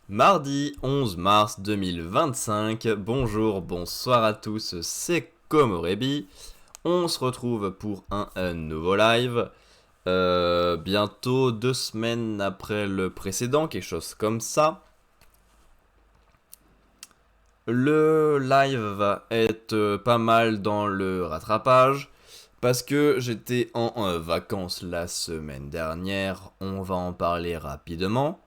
Mardi 11 mars 2025, bonjour, bonsoir à tous, c'est Komorebi. On se retrouve pour un nouveau live. Bientôt 2 semaines après le précédent, quelque chose comme ça. Le live va être pas mal dans le rattrapage. Parce que j'étais en vacances la semaine dernière, on va en parler rapidement.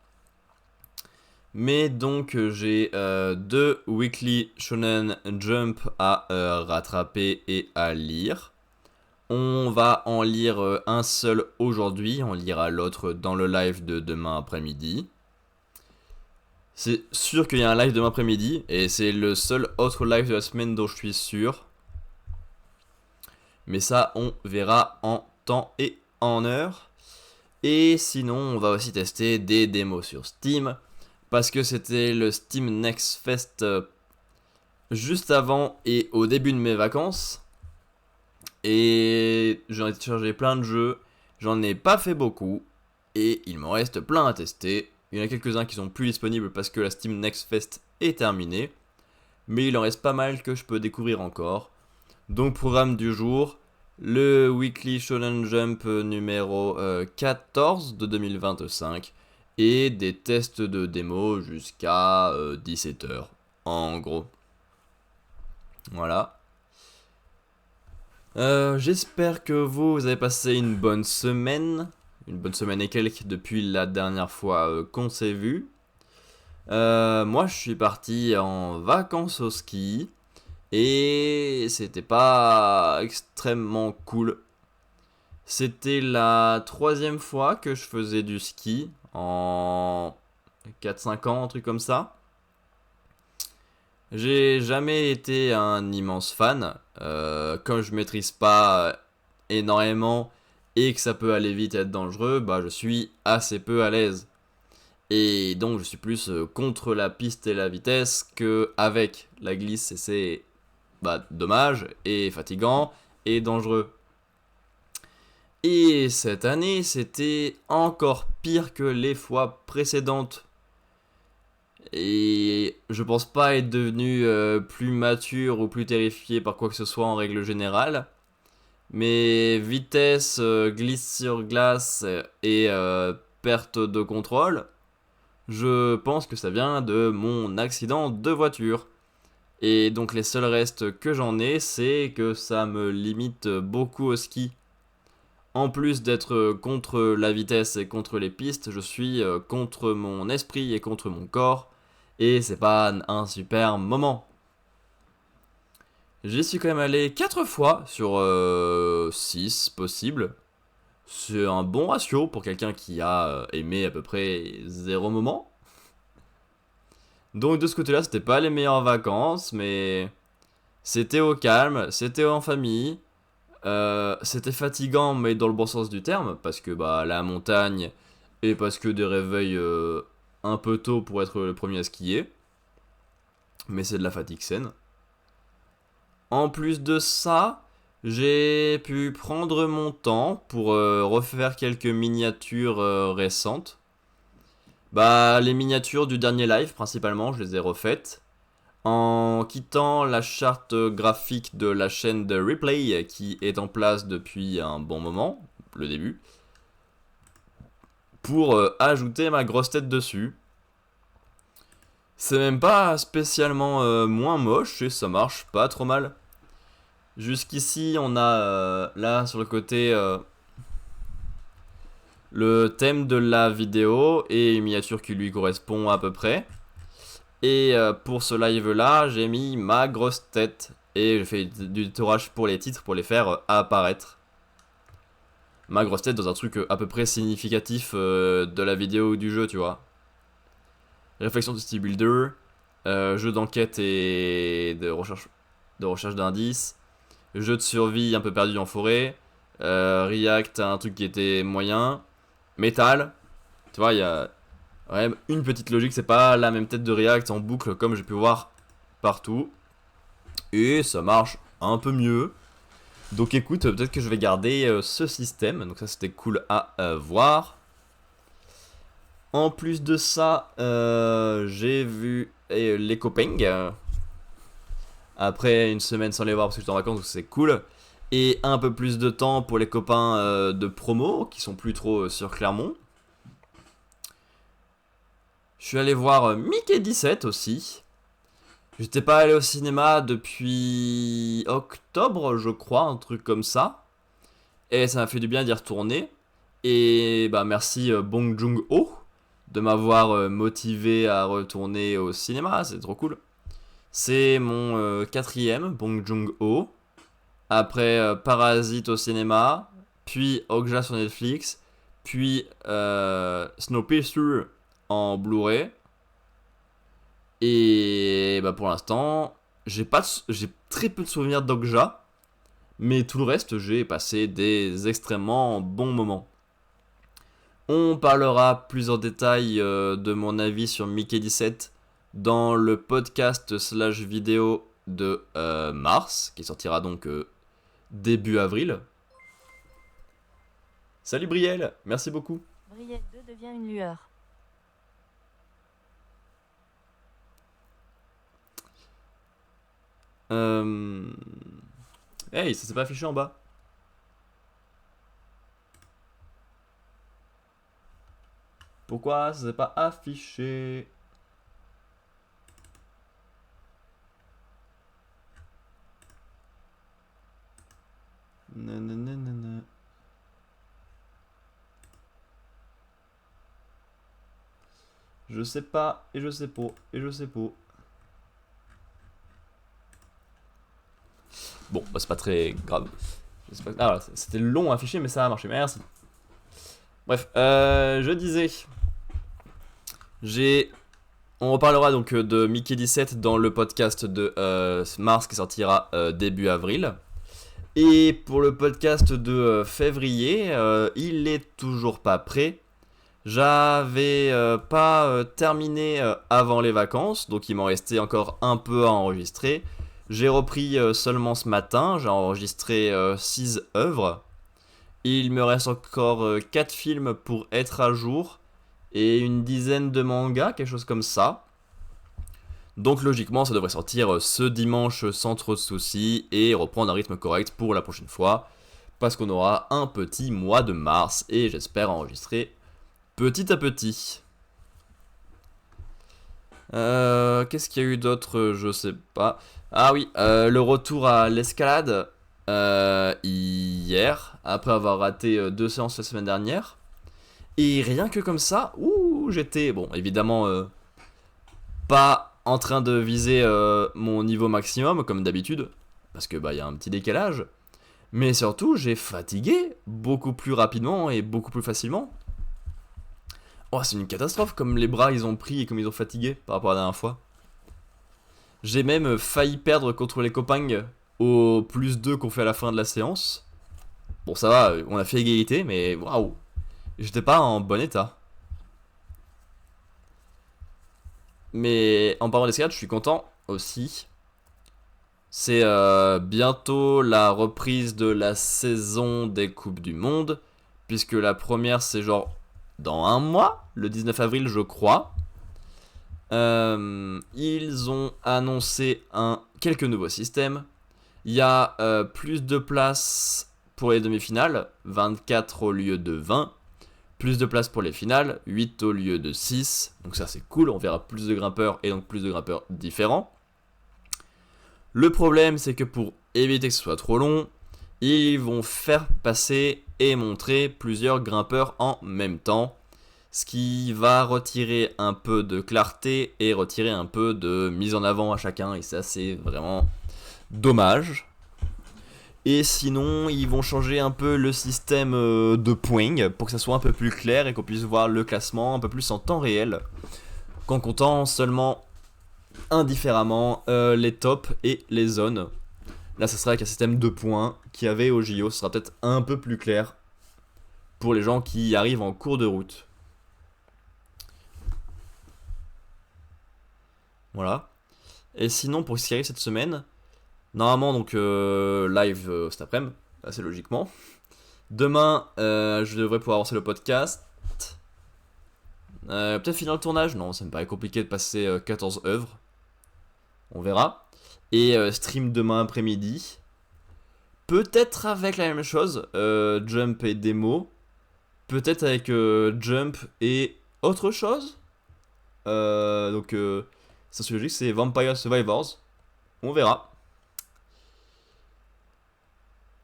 Mais donc j'ai 2 Weekly Shonen Jump à rattraper et à lire. On va en lire un seul aujourd'hui, on lira l'autre dans le live de demain après-midi. C'est sûr qu'il y a un live demain après-midi, et c'est le seul autre live de la semaine dont je suis sûr. Mais ça, on verra en temps et en heure. Et sinon, on va aussi tester des démos sur Steam. Parce que c'était le Steam Next Fest juste avant et au début de mes vacances. Et j'en ai téléchargé plein de jeux. J'en ai pas fait beaucoup. Et il m'en reste plein à tester. Il y en a quelques-uns qui sont plus disponibles parce que la Steam Next Fest est terminée. Mais il en reste pas mal que je peux découvrir encore. Donc programme du jour. Le Weekly Shonen Jump numéro 14 de 2025. Et des tests de démo jusqu'à 17h. En gros. Voilà. J'espère que vous avez passé une bonne semaine. Une bonne semaine et quelques depuis la dernière fois qu'on s'est vu. Moi, je suis parti en vacances au ski. Et c'était pas extrêmement cool. C'était la troisième fois que je faisais du ski en 4-5 ans, un truc comme ça. J'ai jamais été un immense fan. Comme je maîtrise pas énormément et que ça peut aller vite et être dangereux, bah je suis assez peu à l'aise. Et donc je suis plus contre la piste et la vitesse que avec la glisse, et c'est dommage et fatigant et dangereux. Et cette année, c'était encore pire que les fois précédentes. Et je pense pas être devenu plus mature ou plus terrifié par quoi que ce soit en règle générale. Mais vitesse, glisse sur glace et perte de contrôle, je pense que ça vient de mon accident de voiture. Et donc les seuls restes que j'en ai, c'est que ça me limite beaucoup au ski. En plus d'être contre la vitesse et contre les pistes, je suis contre mon esprit et contre mon corps. Et c'est pas un super moment. J'y suis quand même allé 4 fois sur 6 possibles. C'est un bon ratio pour quelqu'un qui a aimé à peu près 0 moment. Donc de ce côté-là, c'était pas les meilleures vacances, mais c'était au calme, c'était en famille. C'était fatigant, mais dans le bon sens du terme, parce que la montagne et parce que des réveils un peu tôt pour être le premier à skier. Mais c'est de la fatigue saine. En plus de ça, j'ai pu prendre mon temps pour refaire quelques miniatures récentes. Les miniatures du dernier live, principalement, je les ai refaites. En quittant la charte graphique de la chaîne de replay qui est en place depuis un bon moment, le début, pour ajouter ma grosse tête dessus. C'est même pas spécialement moins moche et ça marche pas trop mal. Jusqu'ici, on a là sur le côté le thème de la vidéo et une miniature qui lui correspond à peu près. Et pour ce live là, j'ai mis ma grosse tête et j'ai fait du tourage pour les titres pour les faire apparaître. Ma grosse tête dans un truc à peu près significatif de la vidéo ou du jeu, tu vois. Réflexion de style builder, jeu d'enquête et de recherche d'indices, jeu de survie un peu perdu en forêt, React à un truc qui était moyen, Metal, tu vois, il y a ouais, une petite logique, c'est pas la même tête de React en boucle comme j'ai pu voir partout. Et ça marche un peu mieux. Donc écoute, peut-être que je vais garder ce système. Donc ça c'était cool à voir. En plus de ça, j'ai vu les copains. Après une semaine sans les voir parce que j'étais en vacances, donc c'est cool. Et un peu plus de temps pour les copains de promo qui sont plus trop sur Clermont. Je suis allé voir Mickey 17 aussi. J'étais pas allé au cinéma depuis octobre, je crois, un truc comme ça. Et ça m'a fait du bien d'y retourner. Et bah merci Bong Joon-ho de m'avoir motivé à retourner au cinéma, c'est trop cool. C'est mon quatrième Bong Joon-ho. Après Parasite au cinéma, puis Okja sur Netflix, puis Snowpiercer en Blu-ray. Et bah pour l'instant, j'ai très peu de souvenirs d'Okja, mais tout le reste, j'ai passé des extrêmement bons moments. On parlera plus en détail de mon avis sur Mickey 17 dans le podcast slash vidéo de mars, qui sortira donc début avril. Salut Brielle, merci beaucoup. Brielle 2 devient une lueur. Hey, ça s'est pas affiché en bas. Pourquoi ça s'est pas affiché? Nananana. Je sais pas, et je sais pas, et je sais pas. Bon, bah c'est pas très grave. Ah voilà, c'était long à afficher, mais ça a marché, merci. Bref, je disais... On reparlera donc de Mickey 17 dans le podcast de mars qui sortira début avril. Et pour le podcast de février, il est toujours pas prêt. J'avais pas terminé avant les vacances, donc il m'en restait encore un peu à enregistrer. J'ai repris seulement ce matin, j'ai enregistré 6 œuvres. Il me reste encore 4 films pour être à jour et une dizaine de mangas, quelque chose comme ça. Donc logiquement, ça devrait sortir ce dimanche sans trop de soucis et reprendre un rythme correct pour la prochaine fois. Parce qu'on aura un petit mois de mars et j'espère enregistrer petit à petit. Qu'est-ce qu'il y a eu d'autre? Je sais pas. Ah oui, le retour à l'escalade hier, après avoir raté 2 séances la semaine dernière. Et rien que comme ça, j'étais, bon, évidemment, pas en train de viser mon niveau maximum, comme d'habitude, parce que bah, y a un petit décalage. Mais surtout, j'ai fatigué beaucoup plus rapidement et beaucoup plus facilement. Oh, c'est une catastrophe comme les bras ils ont pris et comme ils ont fatigué par rapport à la dernière fois. J'ai même failli perdre contre les copains au +2 qu'on fait à la fin de la séance. Bon, ça va, on a fait égalité, mais waouh, j'étais pas en bon état. Mais en parlant d'escalade, je suis content aussi. C'est bientôt la reprise de la saison des Coupes du Monde, puisque la première c'est genre dans un mois, le 19 avril je crois. Ils ont annoncé quelques nouveaux systèmes. Il y a plus de places pour les demi-finales, 24 au lieu de 20. Plus de places pour les finales, 8 au lieu de 6. Donc ça c'est cool, on verra plus de grimpeurs et donc plus de grimpeurs différents. Le problème c'est que pour éviter que ce soit trop long, ils vont faire passer et montrer plusieurs grimpeurs en même temps. Ce qui va retirer un peu de clarté et retirer un peu de mise en avant à chacun. Et ça c'est vraiment dommage. Et sinon, ils vont changer un peu le système de points pour que ça soit un peu plus clair et qu'on puisse voir le classement un peu plus en temps réel, qu'en comptant seulement indifféremment les tops et les zones. Là, ça sera avec un système de points qu'il y avait au JO. Ce sera peut-être un peu plus clair pour les gens qui arrivent en cours de route. Voilà. Et sinon, pour ce qui arrive cette semaine, normalement, donc live cet après-midi, assez logiquement. Demain, je devrais pouvoir avancer le podcast. Peut-être finir le tournage. Non, ça me paraît compliqué de passer 14 œuvres. On verra. Et stream demain après-midi. Peut-être avec la même chose, Jump et démo. Peut-être avec Jump et autre chose. Donc, sociologique, c'est Vampire Survivors. On verra.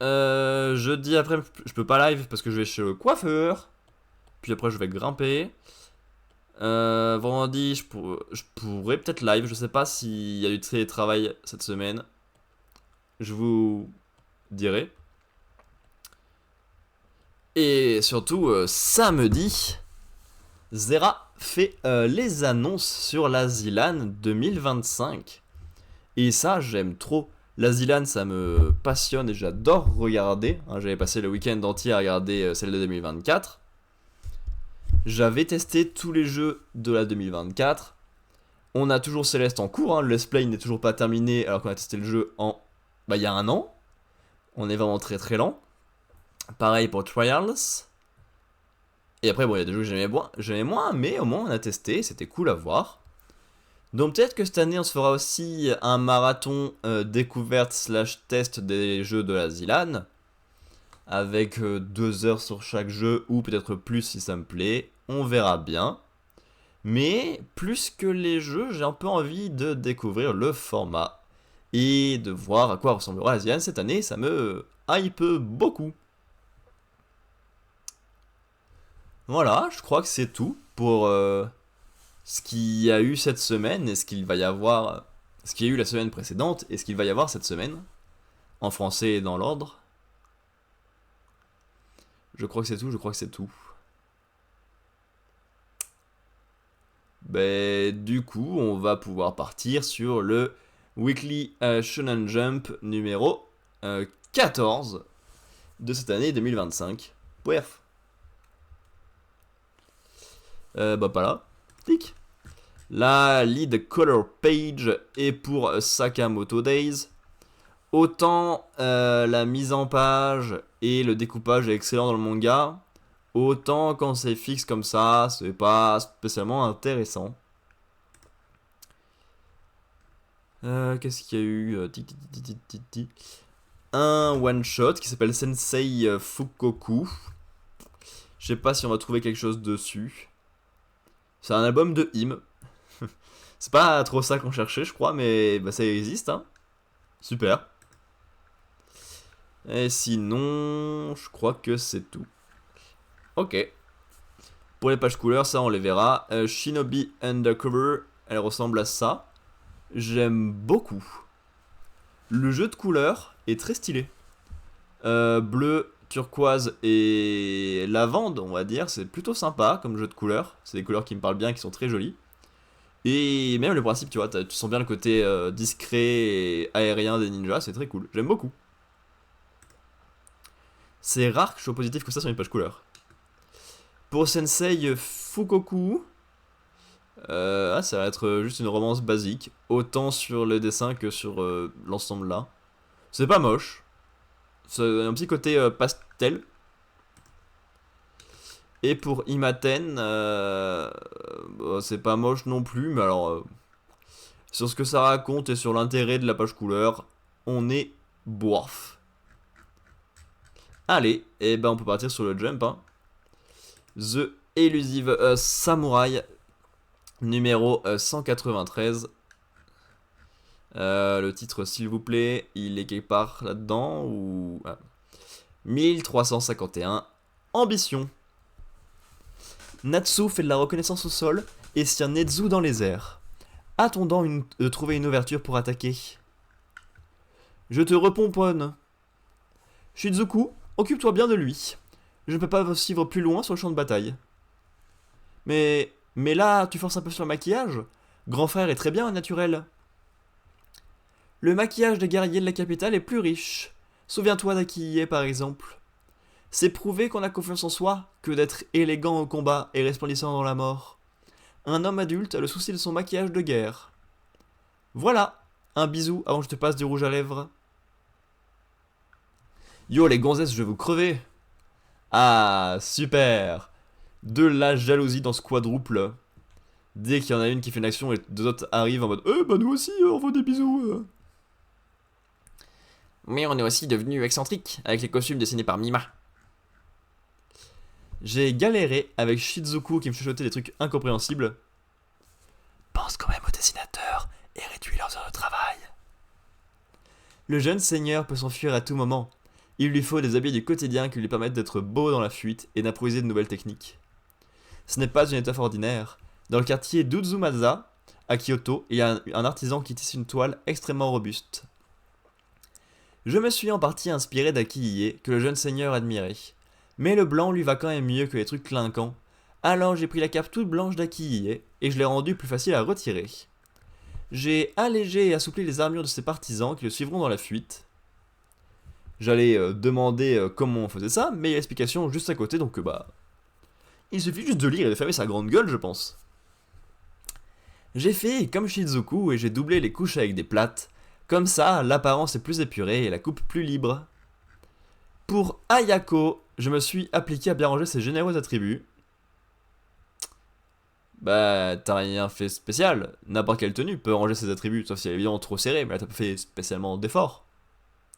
Jeudi après, je peux pas live parce que je vais chez le coiffeur. Puis après, je vais grimper. Vendredi, je pourrais peut-être live. Je sais pas s'il y a du télétravail cette semaine. Je vous dirai. Et surtout, samedi, Zera fait les annonces sur la Zilan 2025. Et ça, j'aime trop. La Zilan, ça me passionne et j'adore regarder. Hein, j'avais passé le week-end entier à regarder celle de 2024. J'avais testé tous les jeux de la 2024. On a toujours Céleste en cours. Hein. Le let's play n'est toujours pas terminé alors qu'on a testé le jeu il y a un an. On est vraiment très très lent. Pareil pour Trials. Et après, bon, il y a des jeux que j'aimais moins, mais au moins on a testé, c'était cool à voir. Donc peut-être que cette année, on se fera aussi un marathon découverte / test des jeux de la Zilan. Avec 2 heures sur chaque jeu, ou peut-être plus si ça me plaît. On verra bien. Mais plus que les jeux, j'ai un peu envie de découvrir le format. Et de voir à quoi ressemblera la Zilan cette année, ça me hype beaucoup. Voilà, je crois que c'est tout pour ce qu'il y a eu cette semaine et ce qu'il va y avoir, ce qu'il y a eu la semaine précédente et ce qu'il va y avoir cette semaine, en français et dans l'ordre. Je crois que c'est tout. Du coup, on va pouvoir partir sur le Weekly Shonen Jump numéro 14 de cette année 2025. Bref. Pas là. Clic. La lead color page est pour Sakamoto Days. Autant la mise en page et le découpage est excellent dans le manga, autant quand c'est fixe comme ça, c'est pas spécialement intéressant. Qu'est-ce qu'il y a eu un one shot qui s'appelle Sensei Fukoku. Je sais pas si on va trouver quelque chose dessus. C'est un album de hymne. C'est pas trop ça qu'on cherchait, je crois, mais ça existe, hein. Super. Et sinon, je crois que c'est tout. Ok. Pour les pages couleurs, ça on les verra. Shinobi Undercover, elle ressemble à ça. J'aime beaucoup. Le jeu de couleurs est très stylé. Bleu, turquoise et lavande, on va dire. C'est plutôt sympa comme jeu de couleurs. C'est des couleurs qui me parlent bien, qui sont très jolies. Et même le principe, tu vois, tu sens bien le côté discret et aérien des ninjas, c'est très cool. J'aime beaucoup. C'est rare que je sois positif que ça sur une page couleur. Pour Sensei Fukoku, ça va être juste une romance basique, autant sur le dessin que sur l'ensemble là. C'est pas moche. C'est un petit côté pastel. Et pour Imaten, c'est pas moche non plus, mais alors sur ce que ça raconte et sur l'intérêt de la page couleur, on est bof. Allez, et on peut partir sur le jump. Hein. The Elusive Samurai, numéro 193. Le titre, s'il vous plaît, il est quelque part là-dedans ou... 1351. Ambition. Natsu fait de la reconnaissance au sol et tient Netsu dans les airs, attendant de trouver une ouverture pour attaquer. Je te repomponne. Shizuku, occupe-toi bien de lui. Je ne peux pas vous suivre plus loin sur le champ de bataille. Mais là, tu forces un peu sur le maquillage. Grand frère est très bien au naturel. Le maquillage des guerriers de la capitale est plus riche. Souviens-toi d'Akiye par exemple. C'est prouver qu'on a confiance en soi que d'être élégant au combat et resplendissant dans la mort. Un homme adulte a le souci de son maquillage de guerre. Voilà, un bisou avant que je te passe du rouge à lèvres. Yo les gonzesses, je vais vous crever. Ah, super. de la jalousie dans ce quadruple. Dès qu'il y en a une qui fait une action et deux autres arrivent en mode bah nous aussi, on veut des bisous. Mais on est aussi devenu excentrique avec les costumes dessinés par Mima. J'ai galéré avec Shizuku qui me chuchotait des trucs incompréhensibles. Pense quand même aux dessinateurs et réduis leurs heures de travail. Le jeune seigneur peut s'enfuir à tout moment. Il lui faut des habits du quotidien qui lui permettent d'être beau dans la fuite et d'improviser de nouvelles techniques. Ce n'est pas une étoffe ordinaire. Dans le quartier d'Uzumasa, à Kyoto, il y a un artisan qui tisse une toile extrêmement robuste. Je me suis en partie inspiré d'Aki-Ie, que le jeune seigneur admirait. Mais le blanc lui va quand même mieux que les trucs clinquants. Alors j'ai pris la cape toute blanche d'Aki-Ie et je l'ai rendue plus facile à retirer. J'ai allégé et assoupli les armures de ses partisans qui le suivront dans la fuite. J'allais demander comment on faisait ça, mais il y a l'explication juste à côté, donc il suffit juste de lire et de fermer sa grande gueule, je pense. J'ai fait comme Shizuku et j'ai doublé les couches avec des plates. Comme ça, l'apparence est plus épurée et la coupe plus libre. Pour Ayako, je me suis appliqué à bien ranger ses généreux attributs. Bah, t'as rien fait spécial. N'importe quelle tenue peut ranger ses attributs, sauf si elle est évidemment trop serrée, mais là t'as pas fait spécialement d'efforts.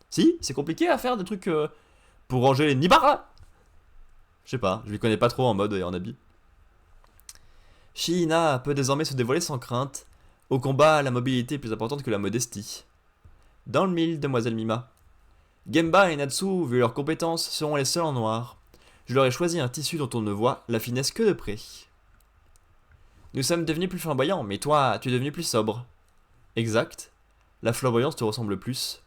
Si, c'est compliqué à faire des trucs pour ranger les Nibara. Je sais pas, je les connais pas trop en mode et en habit. Shiina peut désormais se dévoiler sans crainte. Au combat, la mobilité est plus importante que la modestie. Dans le mille, demoiselle Mima. Gemba et Natsu, vu leurs compétences, seront les seuls en noir. Je leur ai choisi un tissu dont on ne voit la finesse que de près. Nous sommes devenus plus flamboyants, mais toi, tu es devenu plus sobre. Exact. La flamboyance te ressemble plus.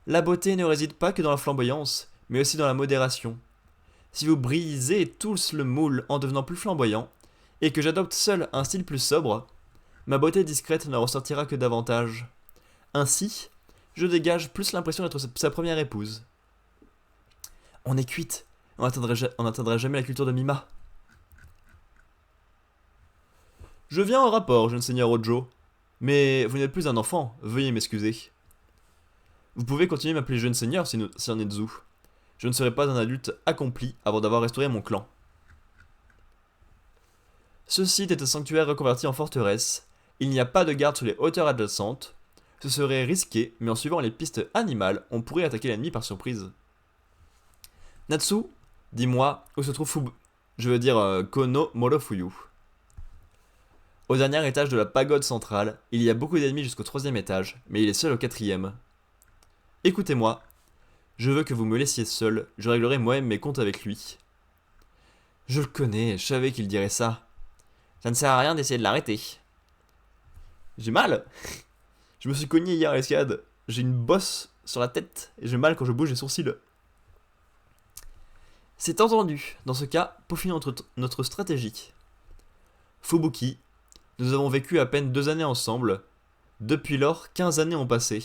La beauté ne réside pas que dans la flamboyance, mais aussi dans la modération. Si vous brisez tous le moule en devenant plus flamboyant, et que j'adopte seul un style plus sobre, ma beauté discrète ne ressortira que davantage. Ainsi, je dégage plus l'impression d'être sa première épouse. On est cuite, on n'atteindra jamais la culture de Mima. Je viens au rapport, jeune seigneur Ojo, mais vous n'êtes plus un enfant, veuillez m'excuser. Vous pouvez continuer à m'appeler jeune seigneur si en êtes vous. Je ne serai pas un adulte accompli avant d'avoir restauré mon clan. Ce site est un sanctuaire reconverti en forteresse. Il n'y a pas de garde sur les hauteurs adjacentes. Ce serait risqué, mais en suivant les pistes animales, on pourrait attaquer l'ennemi par surprise. Natsu, dis-moi, où se trouve Kono Morofuyu. Au dernier étage de la pagode centrale, il y a beaucoup d'ennemis jusqu'au 3e étage, mais il est seul au 4e. Écoutez-moi, je veux que vous me laissiez seul, je réglerai moi-même mes comptes avec lui. Je le connais, je savais qu'il dirait ça. Ça ne sert à rien d'essayer de l'arrêter. J'ai mal. Je me suis cogné hier à l'escalade. J'ai une bosse sur la tête et j'ai mal quand je bouge les sourcils. C'est entendu. Dans ce cas, peaufinons notre stratégie. Fubuki, nous avons vécu à peine 2 années ensemble. Depuis lors, 15 années ont passé.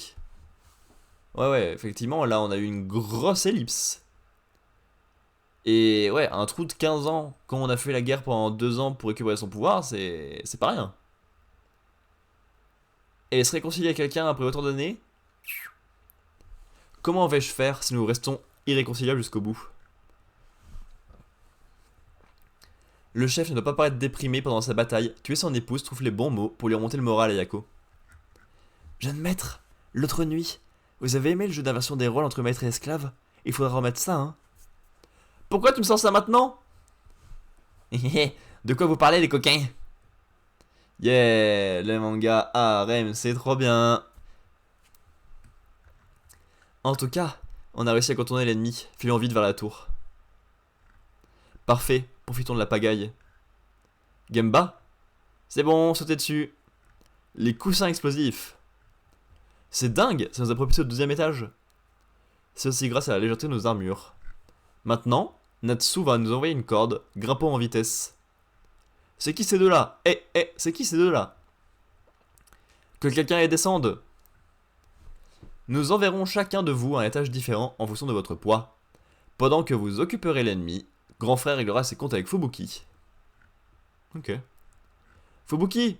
Ouais, effectivement, là on a eu une grosse ellipse. Et ouais, un trou de 15 ans, quand on a fait la guerre pendant 2 ans pour récupérer son pouvoir, c'est pas rien. Et se réconcilier avec quelqu'un après autant d'années? Comment vais-je faire si nous restons irréconciliables jusqu'au bout? Le chef ne doit pas paraître déprimé pendant sa bataille. Tuer son épouse trouve les bons mots pour lui remonter le moral à Yako. Jeune maître, l'autre nuit, vous avez aimé le jeu d'inversion des rôles entre maître et esclave? Il faudra remettre ça, hein? Pourquoi tu me sors ça maintenant? De quoi vous parlez, les coquins? Yeah, le manga harem, c'est trop bien. En tout cas, on a réussi à contourner l'ennemi. Filons vite vers la tour. Parfait, profitons de la pagaille. Gemba? C'est bon, sautez dessus. Les coussins explosifs. C'est dingue, ça nous a propulsé au 2e étage. C'est aussi grâce à la légèreté de nos armures. Maintenant, Natsu va nous envoyer une corde, grimpons en vitesse. C'est qui ces deux-là? C'est qui ces deux-là? Que quelqu'un les descende. Nous enverrons chacun de vous à un étage différent en fonction de votre poids. Pendant que vous occuperez l'ennemi, grand frère réglera ses comptes avec Fubuki. Ok. Fubuki,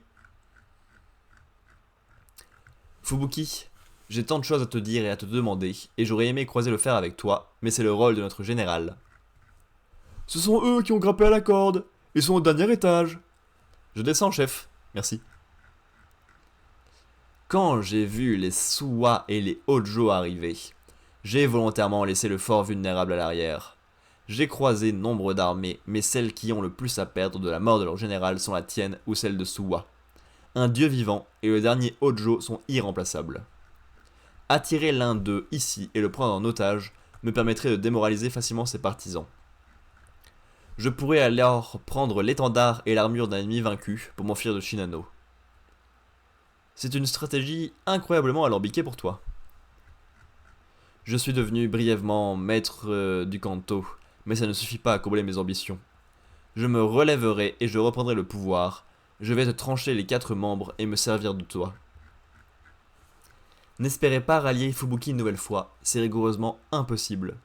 j'ai tant de choses à te dire et à te demander, et j'aurais aimé croiser le fer avec toi, mais c'est le rôle de notre général. Ce sont eux qui ont grimpé à la corde. Ils sont au dernier étage. Je descends, chef. Merci. Quand j'ai vu les Suwa et les Hojo arriver, j'ai volontairement laissé le fort vulnérable à l'arrière. J'ai croisé nombre d'armées, mais celles qui ont le plus à perdre de la mort de leur général sont la tienne ou celle de Suwa. Un dieu vivant et le dernier Hojo sont irremplaçables. Attirer l'un d'eux ici et le prendre en otage me permettrait de démoraliser facilement ses partisans. Je pourrais alors prendre l'étendard et l'armure d'un ennemi vaincu pour m'enfuir de Shinano. C'est une stratégie incroyablement alambiquée pour toi. Je suis devenu brièvement maître du Kanto, mais ça ne suffit pas à combler mes ambitions. Je me relèverai et je reprendrai le pouvoir. Je vais te trancher les 4 membres et me servir de toi. N'espérez pas rallier Fubuki une nouvelle fois, c'est rigoureusement impossible.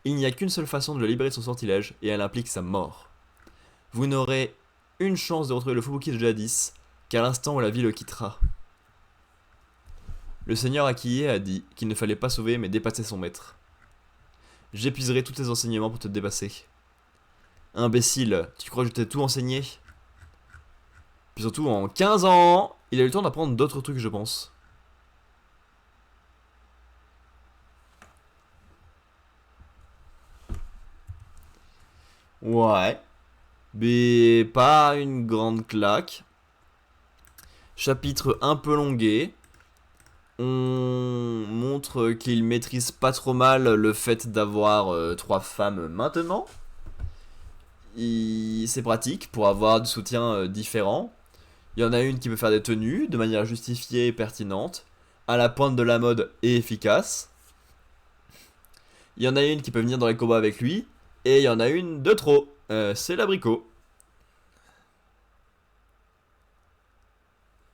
Il n'y a qu'une seule façon de le libérer de son sortilège, et elle implique sa mort. Vous n'aurez une chance de retrouver le Fubuki de jadis, qu'à l'instant où la vie le quittera. Le seigneur Akiye a dit qu'il ne fallait pas sauver mais dépasser son maître. J'épuiserai tous tes enseignements pour te dépasser. Imbécile, tu crois que je t'ai tout enseigné? Puis surtout, en 15 ans, il a eu le temps d'apprendre d'autres trucs, je pense. Ouais. Mais pas une grande claque. Chapitre un peu longué. On montre qu'il maîtrise pas trop mal le fait d'avoir 3 femmes maintenant. C'est pratique pour avoir du soutien différent. Il y en a une qui peut faire des tenues de manière justifiée et pertinente, à la pointe de la mode et efficace. Il y en a une qui peut venir dans les combats avec lui, et il y en a une de trop. C'est l'abricot.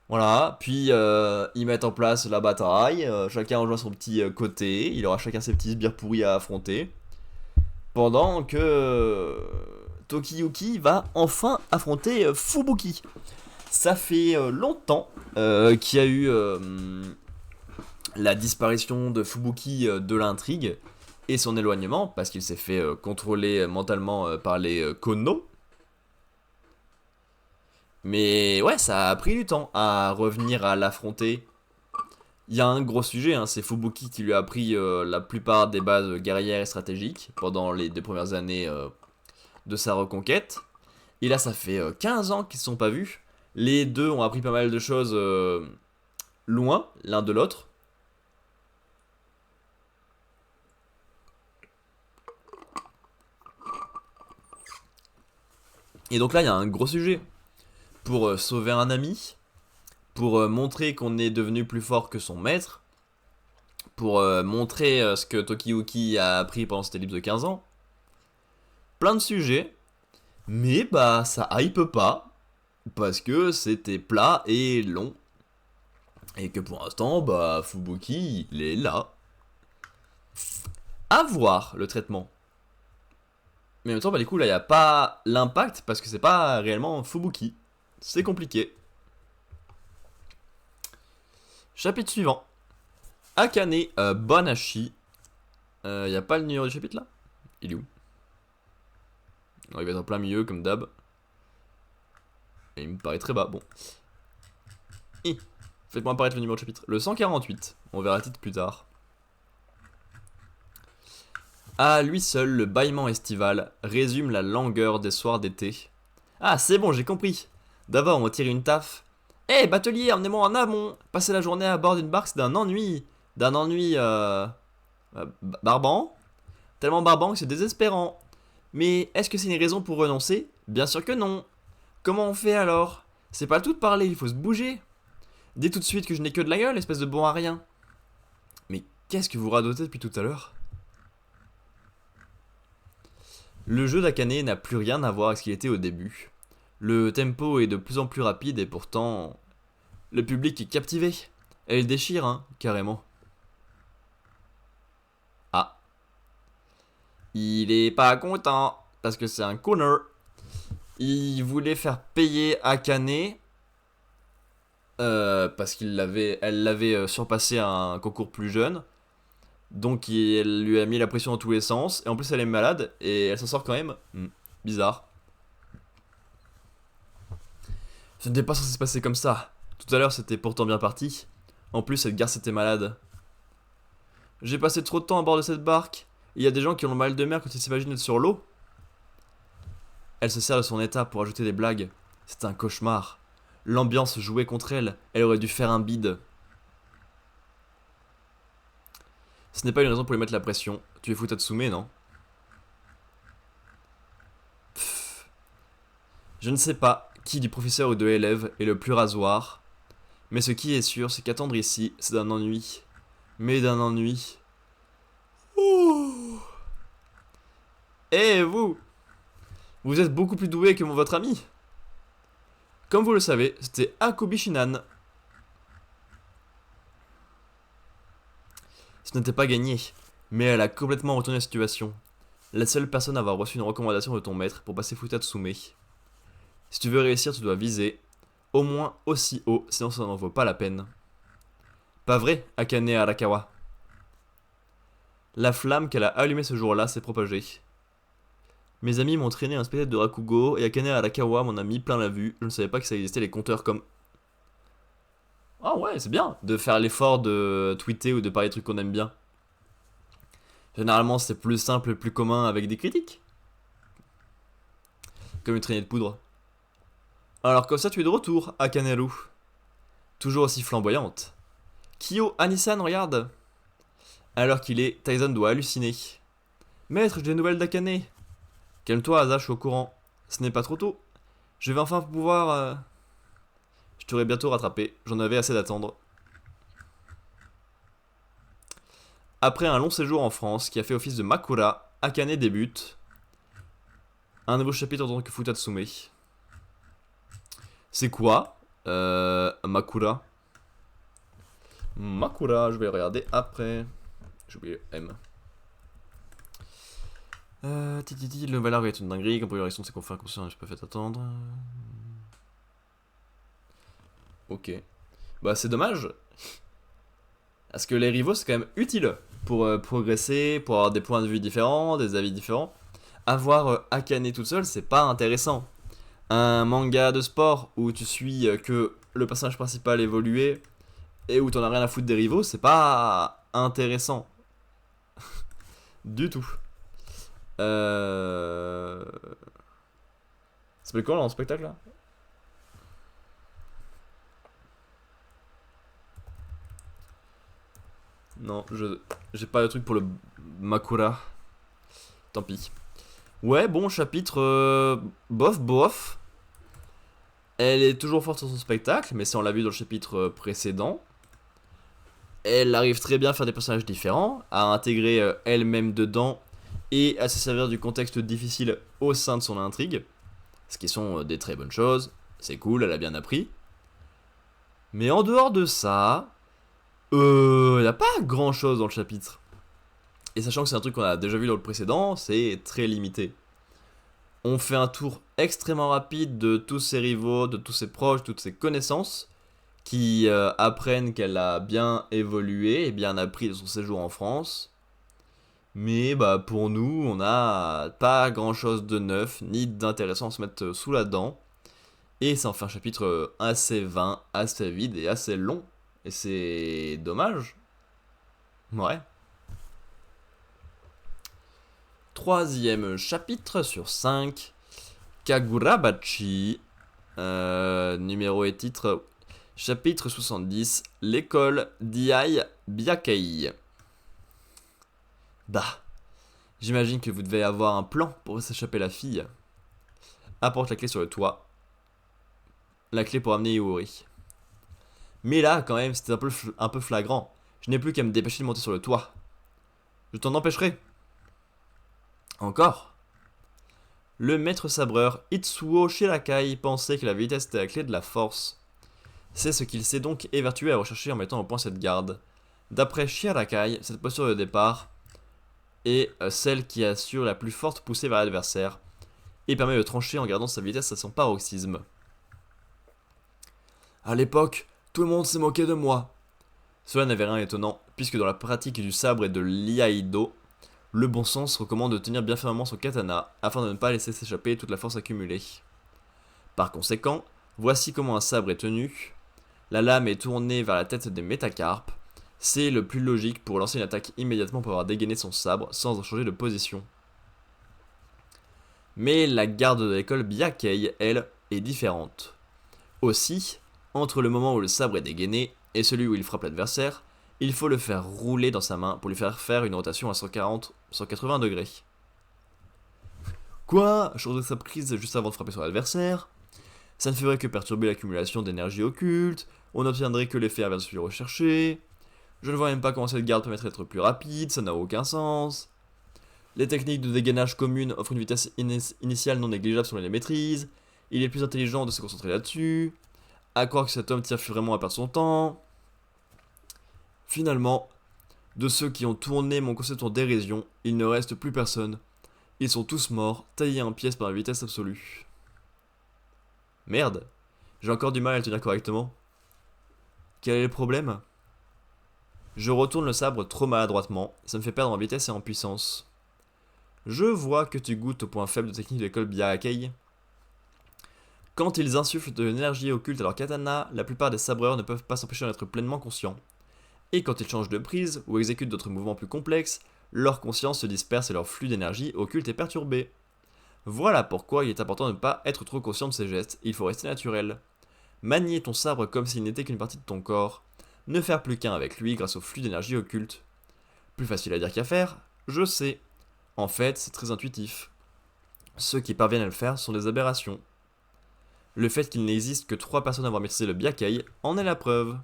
Voilà, puis ils mettent en place la bataille, chacun rejoint son petit côté, il aura chacun ses petits sbires pourris à affronter. Pendant que Tokiyuki va enfin affronter Fubuki. Ça fait longtemps qu'il y a eu la disparition de Fubuki de l'intrigue et son éloignement, parce qu'il s'est fait contrôler mentalement par les Kono. Mais ouais, ça a pris du temps à revenir à l'affronter. Il y a un gros sujet, hein, c'est Fubuki qui lui a appris la plupart des bases guerrières et stratégiques pendant les 2 premières années de sa reconquête. Et là, ça fait 15 ans qu'ils ne se sont pas vus. Les deux ont appris pas mal de choses loin l'un de l'autre. Et donc là, il y a un gros sujet. Pour sauver un ami, pour montrer qu'on est devenu plus fort que son maître, pour montrer ce que Tokiyuki a appris pendant cette ellipse de 15 ans. Plein de sujets, mais bah ça hype pas, parce que c'était plat et long. Et que pour l'instant, bah Fubuki, il est là. À voir le traitement. Mais en même temps, bah du coup, là, il n'y a pas l'impact, parce que c'est pas réellement Fubuki. C'est compliqué. Chapitre suivant. Akane Bonashi. Y a pas le numéro du chapitre là? Il est où? Non, il va être en plein milieu comme d'hab. Et il me paraît très bas. Bon. Faites-moi apparaître le numéro de chapitre. Le 148. On verra le titre plus tard. À lui seul, le bâillement estival résume la langueur des soirs d'été. Ah, c'est bon, j'ai compris. D'abord, on tire une taffe. Hé, batelier, emmenez-moi en amont. Passer la journée à bord d'une barque, c'est d'un ennui. D'un ennui, barbant. Tellement barbant que c'est désespérant. Mais est-ce que c'est une raison pour renoncer? Bien sûr que non. Comment on fait alors? C'est pas le tout de parler, il faut se bouger. Dis tout de suite que je n'ai que de la gueule, espèce de bon à rien. Mais qu'est-ce que vous radotez depuis tout à l'heure? Le jeu d'Akane n'a plus rien à voir avec ce qu'il était au début. Le tempo est de plus en plus rapide et pourtant, le public est captivé. Elle déchire, hein, carrément. Ah. Il est pas content, parce que c'est un corner. Il voulait faire payer Akane, parce elle l'avait surpassé à un concours plus jeune. Donc elle lui a mis la pression dans tous les sens. Et en plus elle est malade et elle s'en sort quand même. Bizarre. Ce n'était pas censé se passer comme ça. Tout à l'heure, c'était pourtant bien parti. En plus, cette garce était malade. J'ai passé trop de temps à bord de cette barque. Il y a des gens qui ont le mal de mer quand ils s'imaginent être sur l'eau. Elle se sert de son état pour ajouter des blagues. C'est un cauchemar. L'ambiance jouait contre elle. Elle aurait dû faire un bide. Ce n'est pas une raison pour lui mettre la pression. Tu es Futatsume, non? Pfff. Je ne sais pas qui du professeur ou de l'élève est le plus rasoir. Mais ce qui est sûr, c'est qu'attendre ici, c'est d'un ennui. Mais d'un ennui. Ouh. Et vous? Vous êtes beaucoup plus doué que votre ami. Comme vous le savez, c'était Akobi Shinan. Ce n'était pas gagné, mais elle a complètement retourné la situation. La seule personne à avoir reçu une recommandation de ton maître pour passer Futatsume. Si tu veux réussir, tu dois viser au moins aussi haut, sinon ça n'en vaut pas la peine. Pas vrai, Akane Arakawa? La flamme qu'elle a allumée ce jour-là s'est propagée. Mes amis m'ont traîné un spectacle de Rakugo et Akane Arakawa m'en a mis plein la vue. Je ne savais pas que ça existait les compteurs comme... Ah ouais, c'est bien de faire l'effort de tweeter ou de parler des trucs qu'on aime bien. Généralement, c'est plus simple et plus commun avec des critiques. Comme une traînée de poudre. Alors comme ça, tu es de retour, Akaneru. Toujours aussi flamboyante. Kyo, Anisan, regarde. Alors qu'il est, Tyson doit halluciner. Maître, j'ai des nouvelles d'Akane. Calme-toi, Asa, je suis au courant. Ce n'est pas trop tôt. Je vais enfin pouvoir... Je t'aurai bientôt rattrapé. J'en avais assez d'attendre. Après un long séjour en France qui a fait office de Makura, Akane débute un nouveau chapitre en tant que Futatsume. C'est quoi Makura? Makura, je vais regarder après. J'ai oublié M. Le Valar est une dinguerie, comme progression de ses confrères conscients, je peux fait attendre. Ok. Bah c'est dommage. Parce que les rivaux c'est quand même utile pour progresser, pour avoir des points de vue différents, des avis différents. Avoir Akane toute seule, c'est pas intéressant. Un manga de sport où tu suis que le personnage principal évoluer et où t'en as rien à foutre des rivaux, c'est pas intéressant. Du tout. Ça s'appelle quoi là en spectacle là? Non, j'ai pas de truc pour le Makura. Tant pis. Ouais, bon, chapitre bof, bof. Elle est toujours forte sur son spectacle, mais ça on l'a vu dans le chapitre précédent. Elle arrive très bien à faire des personnages différents, à intégrer elle-même dedans et à se servir du contexte difficile au sein de son intrigue. Ce qui sont des très bonnes choses. C'est cool, elle a bien appris. Mais en dehors de ça, il n'y a pas grand chose dans le chapitre. Et sachant que c'est un truc qu'on a déjà vu dans le précédent, c'est très limité. On fait un tour extrêmement rapide de tous ses rivaux, de tous ses proches, toutes ses connaissances, qui apprennent qu'elle a bien évolué et bien appris de son séjour en France. Mais bah pour nous, on n'a pas grand chose de neuf, ni d'intéressant à se mettre sous la dent. Et ça en fait un chapitre assez vain, assez vide et assez long. Et c'est dommage. Ouais. Troisième chapitre sur 5. Kagurabachi. Numéro et titre. Chapitre 70. L'école d'Iai Byakei. Bah. J'imagine que vous devez avoir un plan pour s'échapper la fille. Apporte la clé sur le toit. La clé pour amener Iori. Mais là, quand même, c'était un peu flagrant. Je n'ai plus qu'à me dépêcher de monter sur le toit. Je t'en empêcherai. Encore. Le maître sabreur Itsuo Shirakai pensait que la vitesse était la clé de la force. C'est ce qu'il s'est donc évertué à rechercher en mettant au point cette garde. D'après Shirakai, cette posture de départ est celle qui assure la plus forte poussée vers l'adversaire et permet de trancher en gardant sa vitesse à son paroxysme. À l'époque, tout le monde s'est moqué de moi. Cela n'avait rien d'étonnant, puisque dans la pratique du sabre et de l'iaido, Le bon sens recommande de tenir bien fermement son katana afin de ne pas laisser s'échapper toute la force accumulée. Par conséquent, voici comment un sabre est tenu. La lame est tournée vers la tête des métacarpes. C'est le plus logique pour lancer une attaque immédiatement pour avoir dégainé son sabre sans changer de position. Mais la garde de l'école Byakuei, elle, est différente. Aussi, entre le moment où le sabre est dégainé et celui où il frappe l'adversaire, il faut le faire rouler dans sa main pour lui faire une rotation à 180 degrés. Quoi? Changer sa prise juste avant de frapper son adversaire? Ça ne ferait que perturber l'accumulation d'énergie occulte, on n'obtiendrait que l'effet inverse de celui recherché. Je ne vois même pas comment cette garde permettrait d'être plus rapide, ça n'a aucun sens. Les techniques de dégainage communes offrent une vitesse initiale non négligeable si on les maîtrise. Il est plus intelligent de se concentrer là-dessus. À croire que cet homme tire vraiment à perdre son temps. Finalement, de ceux qui ont tourné mon concept en dérision, il ne reste plus personne. Ils sont tous morts, taillés en pièces par la vitesse absolue. Merde, j'ai encore du mal à le tenir correctement. Quel est le problème? Je retourne le sabre trop maladroitement, ça me fait perdre en vitesse et en puissance. Je vois que tu goûtes au point faible de technique de l'école Byakuei. Quand ils insufflent de l'énergie occulte à leur katana, la plupart des sabreurs ne peuvent pas s'empêcher d'en être pleinement conscients. Et quand ils changent de prise ou exécutent d'autres mouvements plus complexes, leur conscience se disperse et leur flux d'énergie occulte est perturbé. Voilà pourquoi il est important de ne pas être trop conscient de ces gestes, il faut rester naturel. Manier ton sabre comme s'il n'était qu'une partie de ton corps, ne faire plus qu'un avec lui grâce au flux d'énergie occulte. Plus facile à dire qu'à faire, je sais. En fait, c'est très intuitif. Ceux qui parviennent à le faire sont des aberrations. Le fait qu'il n'existe que 3 personnes à avoir maîtrisé le Byakuei en est la preuve.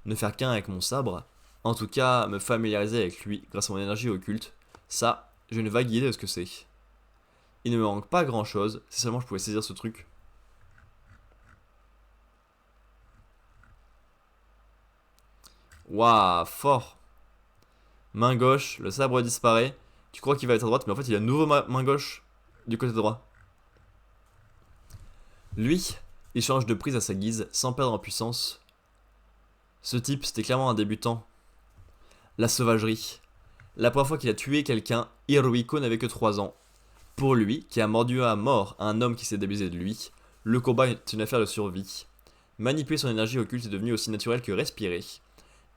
Ne faire qu'un avec mon sabre, en tout cas me familiariser avec lui grâce à mon énergie occulte, ça, j'ai une vague idée de ce que c'est. Il ne me manque pas grand chose, si seulement je pouvais saisir ce truc. Waouh, fort. Main gauche, le sabre disparaît. Tu crois qu'il va être à droite, mais en fait il a une nouvelle main gauche du côté droit. Lui, il change de prise à sa guise, sans perdre en puissance. Ce type, c'était clairement un débutant. La sauvagerie. La première fois qu'il a tué quelqu'un, Hirohiko n'avait que 3 ans. Pour lui, qui a mordu à mort un homme qui s'est abusé de lui, le combat est une affaire de survie. Manipuler son énergie occulte est devenu aussi naturel que respirer.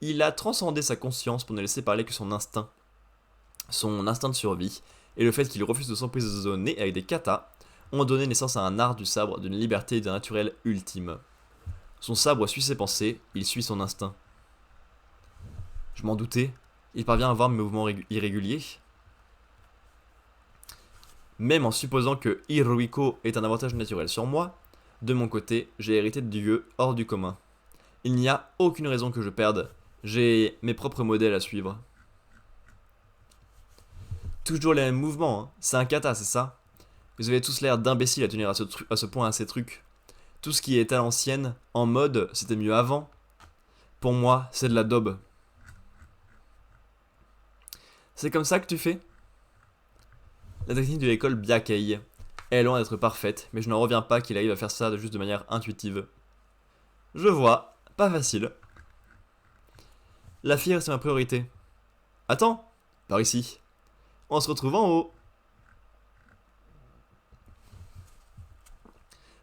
Il a transcendé sa conscience pour ne laisser parler que son instinct de survie, et le fait qu'il refuse de s'emprisonner avec des katas, ont donné naissance à un art du sabre d'une liberté et d'un naturel ultime. Son sabre suit ses pensées, il suit son instinct. Je m'en doutais, il parvient à voir mes mouvements irréguliers. Même en supposant que Hirohiko ait un avantage naturel sur moi, de mon côté, j'ai hérité de dieux hors du commun. Il n'y a aucune raison que je perde, j'ai mes propres modèles à suivre. Toujours les mêmes mouvements, hein. C'est un kata, c'est ça? Vous avez tous l'air d'imbéciles à tenir à ce point à ces trucs. Tout ce qui est à l'ancienne, en mode c'était mieux avant, pour moi, c'est de la daube. C'est comme ça que tu fais? La technique de l'école Byakuei est loin d'être parfaite, mais je n'en reviens pas qu'il arrive à faire ça juste de manière intuitive. Je vois, pas facile. La fille reste ma priorité. Attends, par ici. On se retrouve en haut.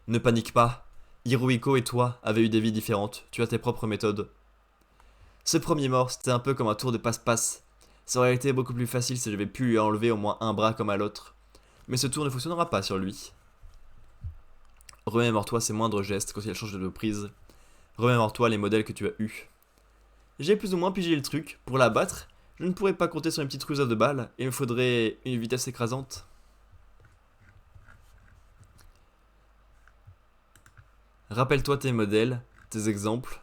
Ne panique pas. Hirohiko et toi avez eu des vies différentes. Tu as tes propres méthodes. Ce premier mort, c'était un peu comme un tour de passe-passe. Ça aurait été beaucoup plus facile si j'avais pu lui enlever au moins un bras comme à l'autre. Mais ce tour ne fonctionnera pas sur lui. Remémore-toi ses moindres gestes quand il change de prise. Remémore-toi les modèles que tu as eus. J'ai plus ou moins pigé le truc. Pour la battre, je ne pourrais pas compter sur une petite ruse à 2 balles. Il me faudrait une vitesse écrasante. Rappelle-toi tes modèles, tes exemples.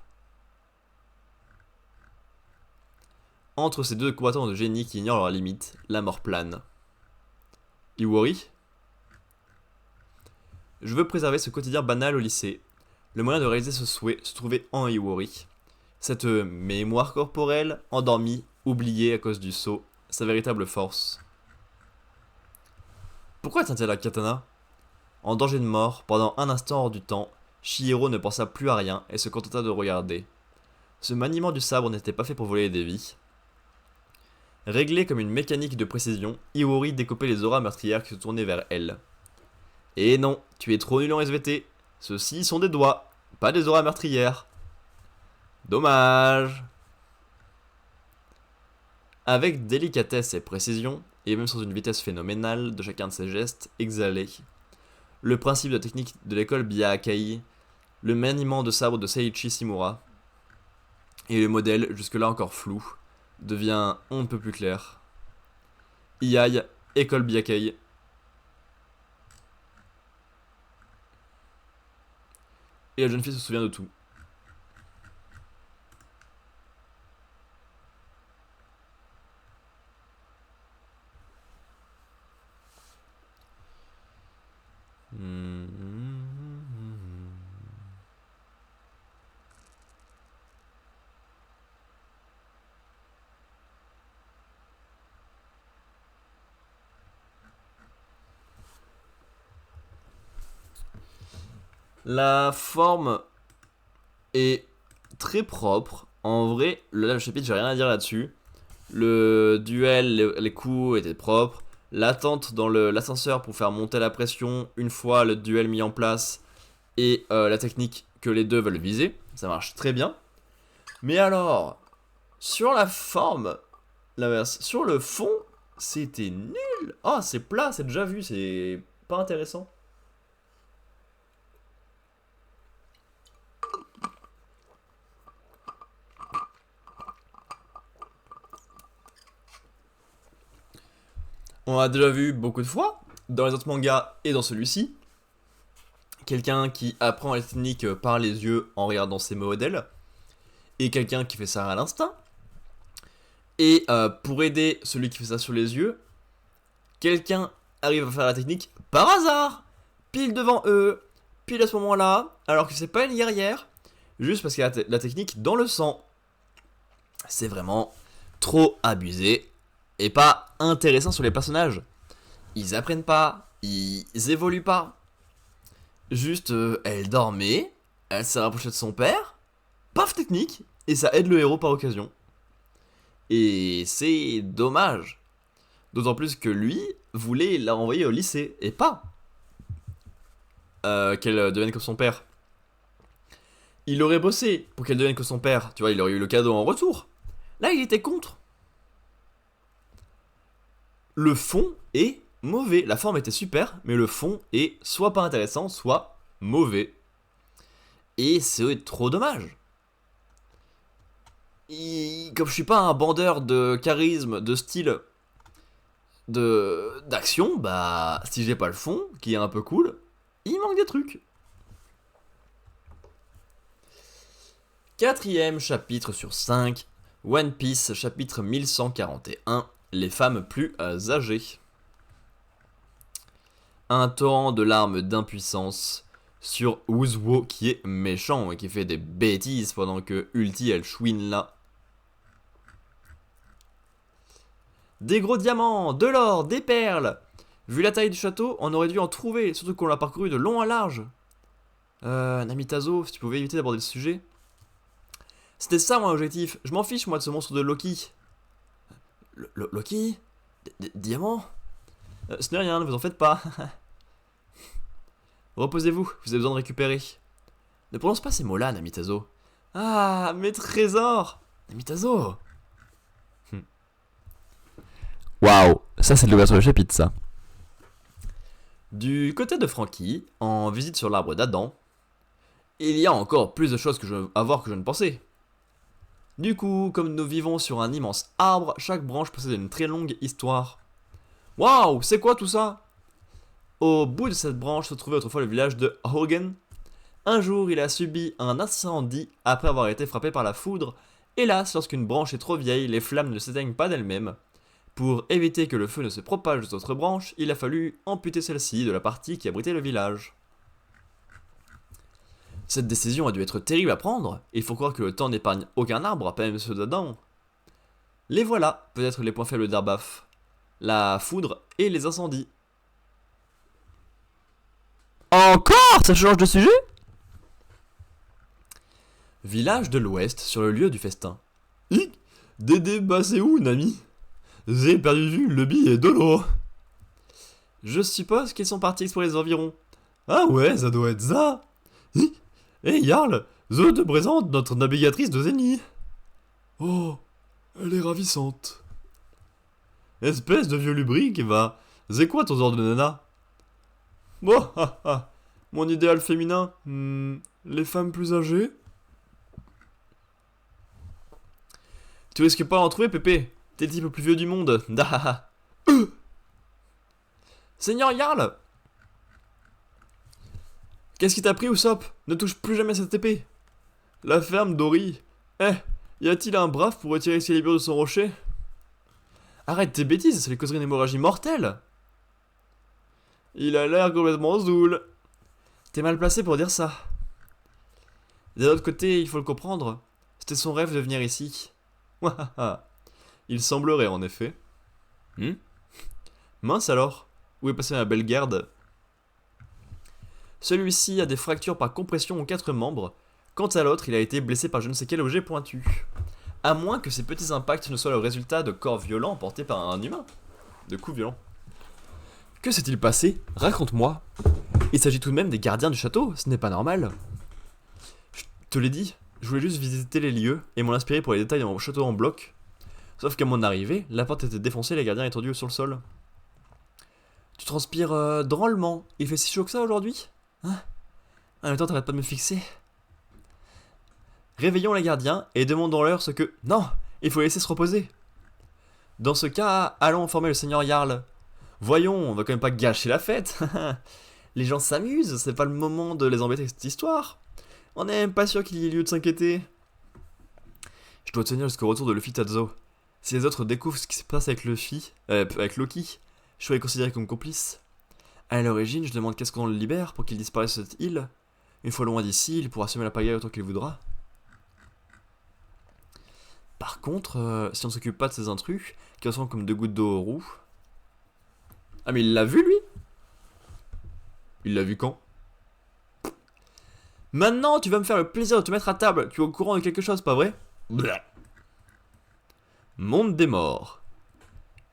Entre ces deux combattants de génie qui ignorent leurs limites, la mort plane. Iwori? Je veux préserver ce quotidien banal au lycée. Le moyen de réaliser ce souhait se trouvait en Iwori. Cette mémoire corporelle, endormie, oubliée à cause du saut, sa véritable force. Pourquoi tient-elle la katana? En danger de mort, pendant un instant hors du temps, Chihiro ne pensa plus à rien et se contenta de regarder. Ce maniement du sabre n'était pas fait pour voler des vies. Réglée comme une mécanique de précision, Iwori découpait les auras meurtrières qui se tournaient vers elle. Et non, tu es trop nul en SVT. Ceux-ci sont des doigts, pas des auras meurtrières. Dommage. Avec délicatesse et précision, et même sans une vitesse phénoménale de chacun de ses gestes exhalés, le principe de technique de l'école Byakai, le maniement de sabre de Seiichi Shimura, et le modèle, jusque-là encore flou, devient on ne peut plus clair. Iai, école Byakai. Et la jeune fille se souvient de tout. La forme est très propre. En vrai, le chapitre, j'ai rien à dire là-dessus. Le duel, les coups étaient propres. L'attente dans l'ascenseur pour faire monter la pression une fois le duel mis en place et la technique que les deux veulent viser, ça marche très bien. Mais alors, sur la forme, l'inverse, sur le fond, c'était nul. Ah, c'est plat, c'est déjà vu, c'est pas intéressant. On a déjà vu beaucoup de fois, dans les autres mangas et dans celui-ci, quelqu'un qui apprend les techniques par les yeux en regardant ses modèles, et quelqu'un qui fait ça à l'instinct. Et pour aider celui qui fait ça sur les yeux, quelqu'un arrive à faire la technique par hasard, pile devant eux, pile à ce moment-là, alors que c'est pas une guerrière, juste parce qu'il y a la technique dans le sang. C'est vraiment trop abusé et pas intéressant sur les personnages. Ils apprennent pas, ils évoluent pas. Juste, elle dormait, elle s'est rapprochée de son père, paf technique, et ça aide le héros par occasion. Et c'est dommage. D'autant plus que lui voulait la renvoyer au lycée, et pas qu'elle devienne comme son père. Il aurait bossé pour qu'elle devienne comme son père, tu vois, il aurait eu le cadeau en retour. Là, il était contre. Le fond est mauvais. La forme était super, mais le fond est soit pas intéressant, soit mauvais. Et c'est trop dommage. Comme je suis pas un bandeur de charisme, de style, d'action, bah si j'ai pas le fond, qui est un peu cool, il manque des trucs. Quatrième chapitre sur 5, One Piece, chapitre 1141, les femmes plus âgées. Un torrent de larmes d'impuissance sur Uzuo qui est méchant et qui fait des bêtises pendant que Ulti elle chouine là. Des gros diamants, de l'or, des perles. Vu la taille du château, on aurait dû en trouver, surtout qu'on l'a parcouru de long à large. Namitazo, si tu pouvais éviter d'aborder le sujet. C'était ça mon objectif, je m'en fiche moi de ce monstre de Loki. Loki? Diamant? Ce n'est rien, ne vous en faites pas. Reposez-vous, vous avez besoin de récupérer. Ne prononce pas ces mots-là, Namitazo. Ah, mes trésors! Namitazo! Waouh, ça c'est de l'ouverture du chapitre, ça. Du côté de Frankie, en visite sur l'arbre d'Adam, il y a encore plus de choses à voir que je ne pensais. Du coup, comme nous vivons sur un immense arbre, chaque branche possède une très longue histoire. Waouh, c'est quoi tout ça? Au bout de cette branche se trouvait autrefois le village de Hogan. Un jour, il a subi un incendie après avoir été frappé par la foudre. Hélas, lorsqu'une branche est trop vieille, les flammes ne s'éteignent pas d'elles-mêmes. Pour éviter que le feu ne se propage aux autres branches, il a fallu amputer celle-ci de la partie qui abritait le village. Cette décision a dû être terrible à prendre, et il faut croire que le temps n'épargne aucun arbre, pas même ceux d'Adam. Les voilà, peut-être les points faibles d'Arbaf. La foudre et les incendies. Encore? Ça change de sujet? Village de l'Ouest, sur le lieu du festin. Dédé, bah c'est où, Nami? J'ai perdu de vue le billet de l'eau. Je suppose qu'ils sont partis explorer les environs. Ah ouais, ça doit être ça. Hé Jarl, je te présente notre navigatrice de Zeni. Oh, elle est ravissante. Espèce de vieux lubrique, va. C'est quoi ton genre de nana? Oh, ah, ah. Mon idéal féminin, les femmes plus âgées. Tu risques pas d'en trouver, Pépé. T'es le type le plus vieux du monde. Seigneur Jarl! Qu'est-ce qui t'a pris, Usopp? Ne touche plus jamais cette épée. La ferme, Dory. Y a-t-il un brave pour retirer Excalibur de son rocher? Arrête tes bêtises, ça lui causerait une hémorragie mortelle. Il a l'air complètement zoul. T'es mal placé pour dire ça. D'un autre côté, il faut le comprendre. C'était son rêve de venir ici. Il semblerait, en effet. Mince alors. Où est passée ma belle garde? Celui-ci a des fractures par compression aux 4 membres. Quant à l'autre, il a été blessé par je ne sais quel objet pointu. À moins que ces petits impacts ne soient le résultat de corps violents portés par un humain. De coups violents. Que s'est-il passé? Raconte-moi. Il s'agit tout de même des gardiens du château, ce n'est pas normal. Je te l'ai dit, je voulais juste visiter les lieux et m'en inspirer pour les détails de mon château en bloc. Sauf qu'à mon arrivée, la porte était défoncée et les gardiens étendus sur le sol. Tu transpires drôlement. Il fait si chaud que ça aujourd'hui? Hein? En même temps, t'arrêtes pas de me fixer. Réveillons les gardiens et demandons-leur ce que... Non, il faut les laisser se reposer. Dans ce cas, allons informer le seigneur Jarl. Voyons, on va quand même pas gâcher la fête. Les gens s'amusent, c'est pas le moment de les embêter avec cette histoire. On n'est même pas sûr qu'il y ait lieu de s'inquiéter. Je dois tenir jusqu'au retour de Luffy Tazo. Si les autres découvrent ce qui se passe avec Loki, je serai considéré comme complice. À l'origine, je demande qu'est-ce qu'on le libère pour qu'il disparaisse de cette île. Une fois loin d'ici, il pourra semer la pagaille autant qu'il voudra. Par contre, si on s'occupe pas de ces intrus, qui ressemblent comme 2 gouttes d'eau au roux... Ah mais il l'a vu lui? Il l'a vu quand? Maintenant tu vas me faire le plaisir de te mettre à table, tu es au courant de quelque chose, pas vrai? Blah. Monde des morts.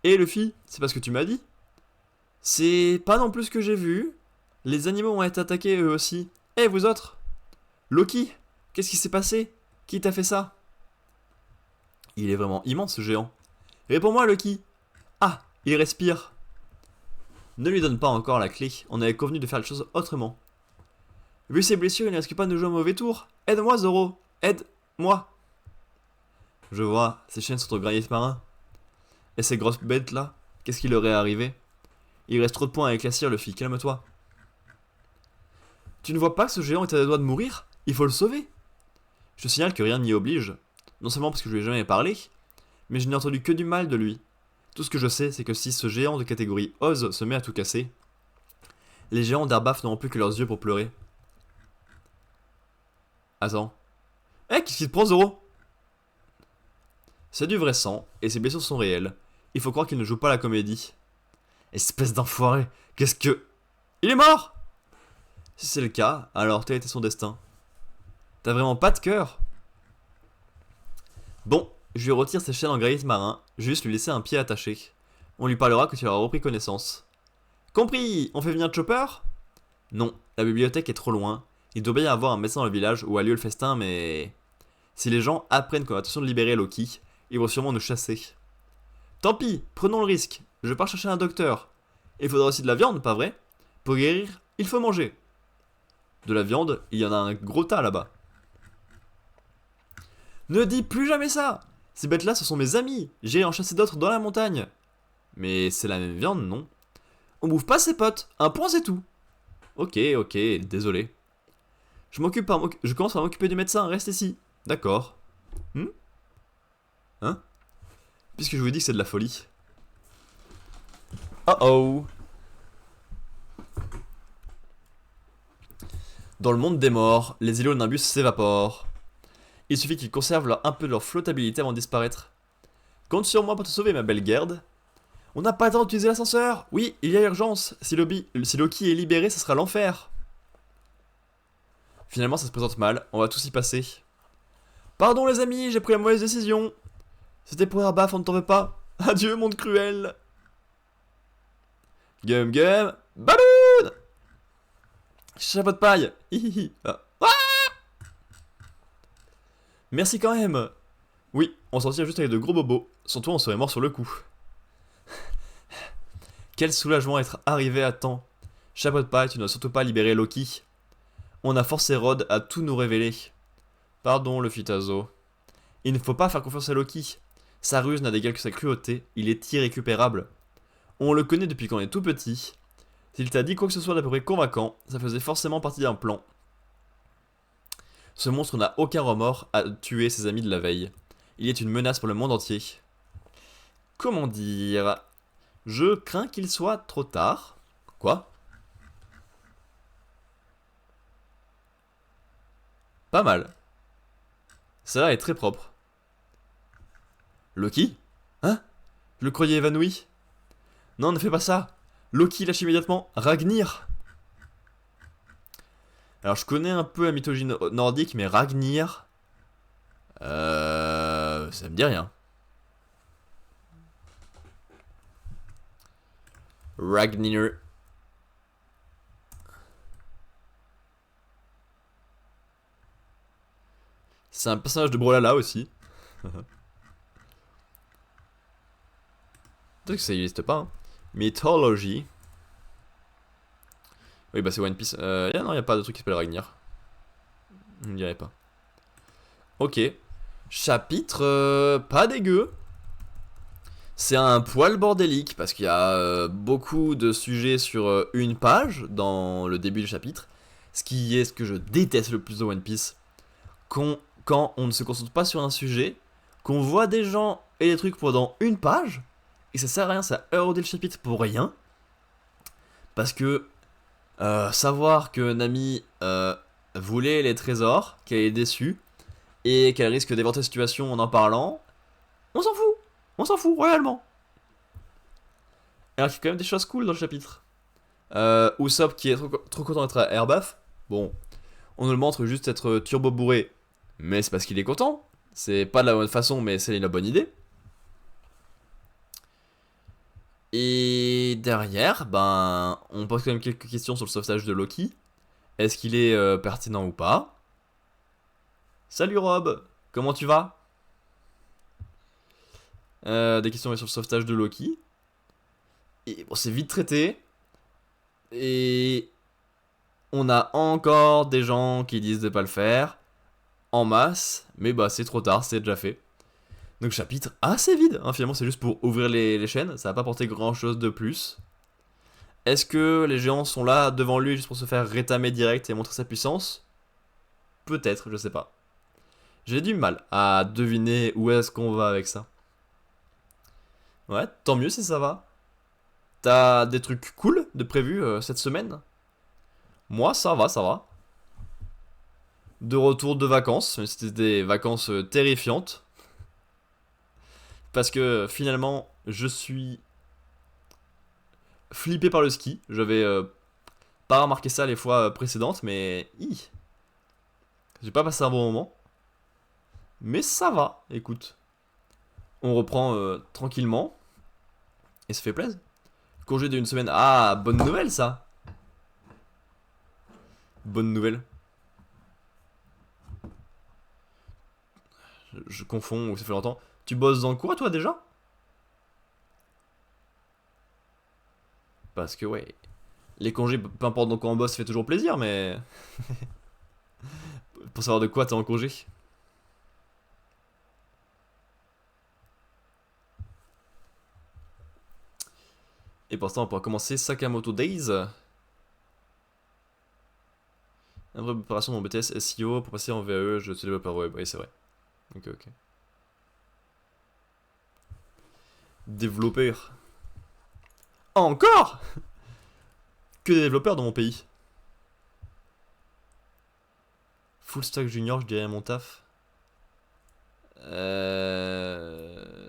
Et Luffy, c'est pas ce que tu m'as dit? C'est pas non plus ce que j'ai vu. Les animaux ont été attaqués eux aussi. Vous autres? Loki, qu'est-ce qui s'est passé? Qui t'a fait ça? Il est vraiment immense ce géant. Réponds-moi Loki. Ah, il respire. Ne lui donne pas encore la clé, on avait convenu de faire les choses autrement. Vu ses blessures, il ne risque pas de nous jouer un mauvais tour. Aide-moi Zoro, aide-moi. Je vois, ces chiens sont au granier marin. Et ces grosses bêtes là, qu'est-ce qui leur est arrivé? Il reste trop de points à éclaircir Luffy, calme-toi. Tu ne vois pas que ce géant est à deux doigts de mourir? Il faut le sauver. Je te signale que rien n'y oblige. Non seulement parce que je lui ai jamais parlé, mais je n'ai entendu que du mal de lui. Tout ce que je sais, c'est que si ce géant de catégorie Oz se met à tout casser, les géants d'Arbaf n'auront plus que leurs yeux pour pleurer. Attends. Qu'est-ce qui te prend, Zoro? C'est du vrai sang, et ses blessures sont réelles. Il faut croire qu'il ne joue pas la comédie. Espèce d'enfoiré, qu'est-ce que... Il est mort! Si c'est le cas, alors tel était son destin. T'as vraiment pas de cœur? Bon, je lui retire ses chaînes en granit marin, juste lui laisser un pied attaché. On lui parlera quand il aura repris connaissance. Compris! On fait venir Chopper? Non, la bibliothèque est trop loin. Il doit bien y avoir un médecin dans le village où a lieu le festin, mais... Si les gens apprennent qu'on a l'intention de libérer Loki, ils vont sûrement nous chasser. Tant pis, prenons le risque. Je pars chercher un docteur. Il faudra aussi de la viande, pas vrai? Pour guérir, il faut manger. De la viande, il y en a un gros tas là-bas. Ne dis plus jamais ça! Ces bêtes-là, ce sont mes amis. J'irai en chasser d'autres dans la montagne. Mais c'est la même viande, non? On bouffe pas ses potes. Un point, c'est tout. Ok, désolé. Je commence par m'occuper du médecin, reste ici. D'accord. Hein? Puisque je vous ai dit que c'est de la folie. Oh. Dans le monde des morts, les îlots de Nimbus s'évaporent. Il suffit qu'ils conservent un peu de leur flottabilité avant de disparaître. Compte sur moi pour te sauver, ma belle garde. On n'a pas le temps d'utiliser l'ascenseur. Oui, il y a urgence. Si Loki est libéré, ce sera l'enfer. Finalement, ça se présente mal. On va tous y passer. Pardon les amis, j'ai pris la mauvaise décision. C'était pour Arbaf, on ne t'en veut pas. Adieu, monde cruel. Gum gum. Balloon. Chapeau de paille. Hihihi. Ah. Merci quand même. Oui, on s'en tire juste avec de gros bobos. Sans toi, on serait mort sur le coup. Quel soulagement être arrivé à temps. Chapeau de paille, tu ne dois surtout pas libérer Loki. On a forcé Rod à tout nous révéler. Pardon, le Fitazo. Il ne faut pas faire confiance à Loki. Sa ruse n'a d'égal que sa cruauté, il est irrécupérable. On le connaît depuis qu'on est tout petit. S'il t'a dit quoi que ce soit d'à peu près convaincant, ça faisait forcément partie d'un plan. Ce monstre n'a aucun remords à tuer ses amis de la veille. Il est une menace pour le monde entier. Comment dire? Je crains qu'il soit trop tard. Quoi? Pas mal. Ça est très propre. Loki? Hein? Je le croyais évanoui. Non, ne fais pas ça. Loki lâche immédiatement Ragnir. Alors je connais un peu la mythologie nordique, mais Ragnir... ça me dit rien. Ragnir. C'est un personnage de Brawlhalla aussi. Peut-être que ça n'existe pas. Hein. Mythology. Oui, bah c'est One Piece. Non, il n'y a pas de truc qui s'appelle Ragnir. Je ne dirais pas. Ok. Chapitre pas dégueu. C'est un poil bordélique parce qu'il y a beaucoup de sujets sur une page dans le début du chapitre. Ce qui est ce que je déteste le plus de One Piece. Quand on ne se concentre pas sur un sujet, qu'on voit des gens et des trucs pendant une page, et ça sert à rien, ça érodé le chapitre pour rien. Parce que savoir que Nami voulait les trésors, qu'elle est déçue, et qu'elle risque d'éventer la situation en parlant, on s'en fout royalement. Alors qu'il y a quand même des choses cool dans le chapitre. Usopp qui est trop content d'être à Airbuff, bon, on nous le montre juste être turbo bourré, mais c'est parce qu'il est content. C'est pas de la bonne façon, mais c'est la bonne idée. Et derrière, ben, on pose quand même quelques questions sur le sauvetage de Loki. Est-ce qu'il est pertinent ou pas? Salut Rob, comment tu vas? Des questions sur le sauvetage de Loki. Et bon, c'est vite traité. Et on a encore des gens qui disent de pas le faire. En masse. Mais bah c'est trop tard, c'est déjà fait. Donc chapitre assez vide. Hein, finalement c'est juste pour ouvrir les chaînes. Ça va pas apporter grand chose de plus. Est-ce que les géants sont là devant lui juste pour se faire rétamer direct et montrer sa puissance? Peut-être, je sais pas. J'ai du mal à deviner où est-ce qu'on va avec ça. Ouais, tant mieux si ça va. T'as des trucs cool de prévus cette semaine? Moi, ça va, ça va. De retour de vacances, même si c'était des vacances terrifiantes. Parce que finalement, je suis flippé par le ski. J'avais pas remarqué ça les fois précédentes, mais j'ai pas passé un bon moment. Mais ça va, écoute. On reprend tranquillement. Et ça fait plaisir. Congé d'une semaine. Ah, bonne nouvelle ça. Bonne nouvelle. Je confonds, ou ça fait longtemps. Tu bosses dans quoi toi déjà? Parce que ouais. Les congés, peu importe dans quoi on bosse, ça fait toujours plaisir, mais... Pour savoir de quoi t'es en congé. Et pour l'instant, on pourra commencer Sakamoto Days. Après préparation de mon BTS SEO pour passer en VAE, je suis développeur web. Oui, c'est vrai. Ok. Développeur. Encore? Que des développeurs dans mon pays. Full stack junior, je dirais mon taf.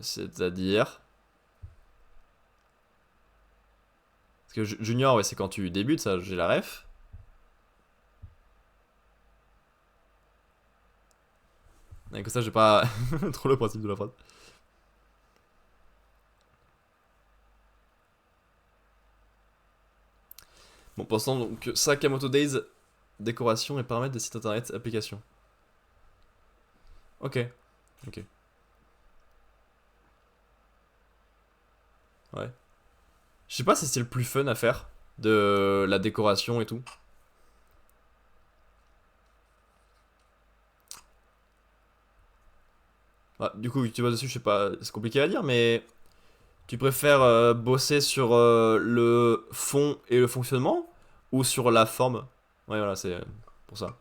C'est-à-dire... Parce que junior, ouais, c'est quand tu débutes, ça, j'ai la ref. Et comme ça, j'ai pas trop le principe de la phrase. Bon, pensant donc que Sakamoto Days, décoration et paramètres des sites internet, application. Ok. Ok. Ouais. Je sais pas si c'est le plus fun à faire, de la décoration et tout. Bah, du coup, tu vois dessus, je sais pas, c'est compliqué à dire, mais tu préfères bosser sur le fond et le fonctionnement ou sur la forme? Ouais, voilà, c'est pour ça.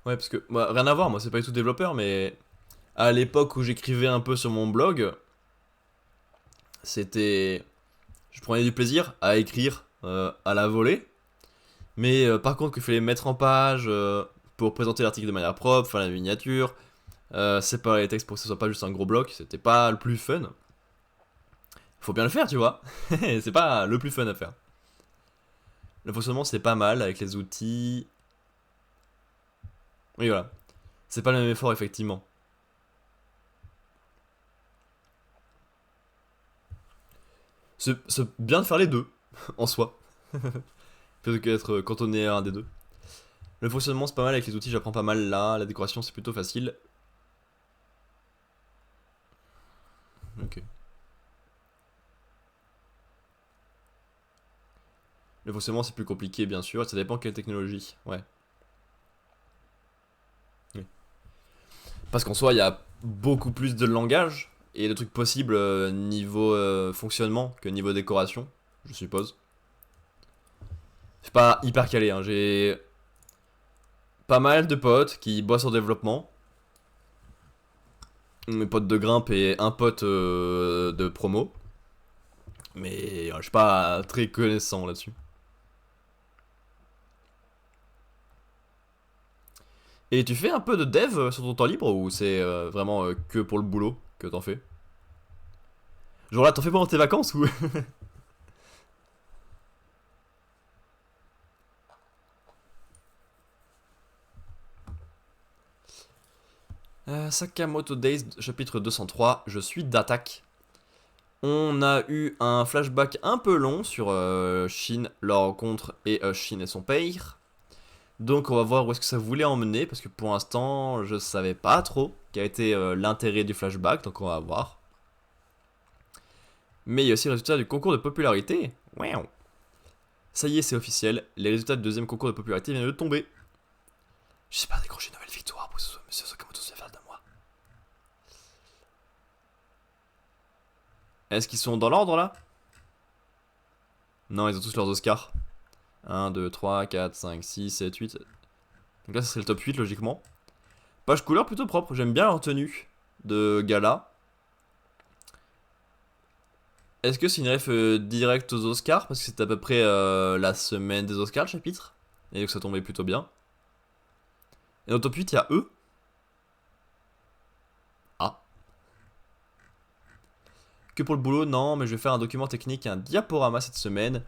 Ouais, parce que, bah, rien à voir, moi c'est pas du tout développeur, mais à l'époque où j'écrivais un peu sur mon blog, c'était. Je prenais du plaisir à écrire à la volée, mais par contre, qu'il fallait mettre en page pour présenter l'article de manière propre, faire la miniature, séparer les textes pour que ce soit pas juste un gros bloc, c'était pas le plus fun. Faut bien le faire, tu vois. C'est pas le plus fun à faire. Le fonctionnement, c'est pas mal avec les outils. Oui, voilà. C'est pas le même effort, effectivement. C'est bien de faire les deux, en soi. Plutôt qu'être cantonné à un des deux. Le fonctionnement, c'est pas mal avec les outils, j'apprends pas mal là. La décoration, c'est plutôt facile. Ok. Le fonctionnement, c'est plus compliqué, bien sûr. Ça dépend quelle technologie. Ouais. Oui. Parce qu'en soi, il y a beaucoup plus de langage et de trucs possibles niveau fonctionnement que niveau décoration, je suppose. C'est pas hyper calé, hein. J'ai pas mal de potes qui bossent en développement. Mes potes de grimpe et un pote de promo. Mais je suis pas très connaissant là-dessus. Et tu fais un peu de dev sur ton temps libre ou c'est vraiment que pour le boulot que t'en fais? Genre là, t'en fais pendant tes vacances ou? Sakamoto Days, chapitre 203, je suis d'attaque. On a eu un flashback un peu long sur Shin, leur rencontre et Shin et son père. Donc on va voir où est-ce que ça voulait emmener, parce que pour l'instant je savais pas trop quel était l'intérêt du flashback, donc on va voir. Mais il y a aussi le résultat du concours de popularité. Wow. Ça y est, c'est officiel, les résultats du deuxième concours de popularité viennent de tomber. J'espère décrocher une nouvelle victoire pour que ce soit Monsieur Sakamoto se faire de moi. Est-ce qu'ils sont dans l'ordre là? Non, ils ont tous leurs Oscars. 1, 2, 3, 4, 5, 6, 7, 8. Donc là, ça serait le top 8 logiquement. Page couleur plutôt propre, j'aime bien leur tenue de gala. Est-ce que c'est une ref direct aux Oscars? Parce que c'est à peu près la semaine des Oscars le chapitre. Et donc ça tombait plutôt bien. Et dans le top 8, il y a eux. Ah. Que pour le boulot, non, mais je vais faire un document technique et un diaporama cette semaine.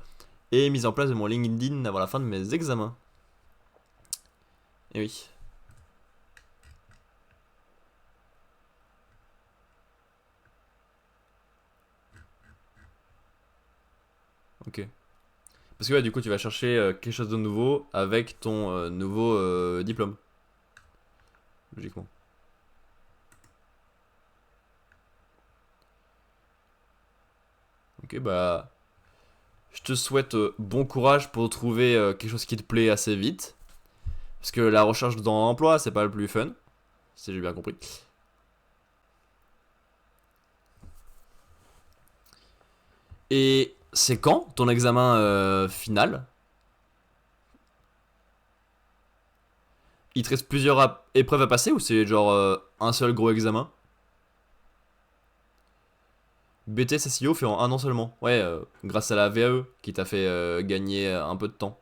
Et mise en place de mon LinkedIn avant la fin de mes examens. Et oui. Ok. Parce que ouais, du coup, tu vas chercher quelque chose de nouveau avec ton nouveau diplôme. Logiquement. Ok, bah. Je te souhaite bon courage pour trouver quelque chose qui te plaît assez vite. Parce que la recherche dans l'emploi, c'est pas le plus fun. Si j'ai bien compris. Et c'est quand ton examen final? Il te reste plusieurs épreuves à passer ou c'est genre un seul gros examen? BTS SEO fait en un an seulement. Ouais, grâce à la VAE qui t'a fait gagner un peu de temps.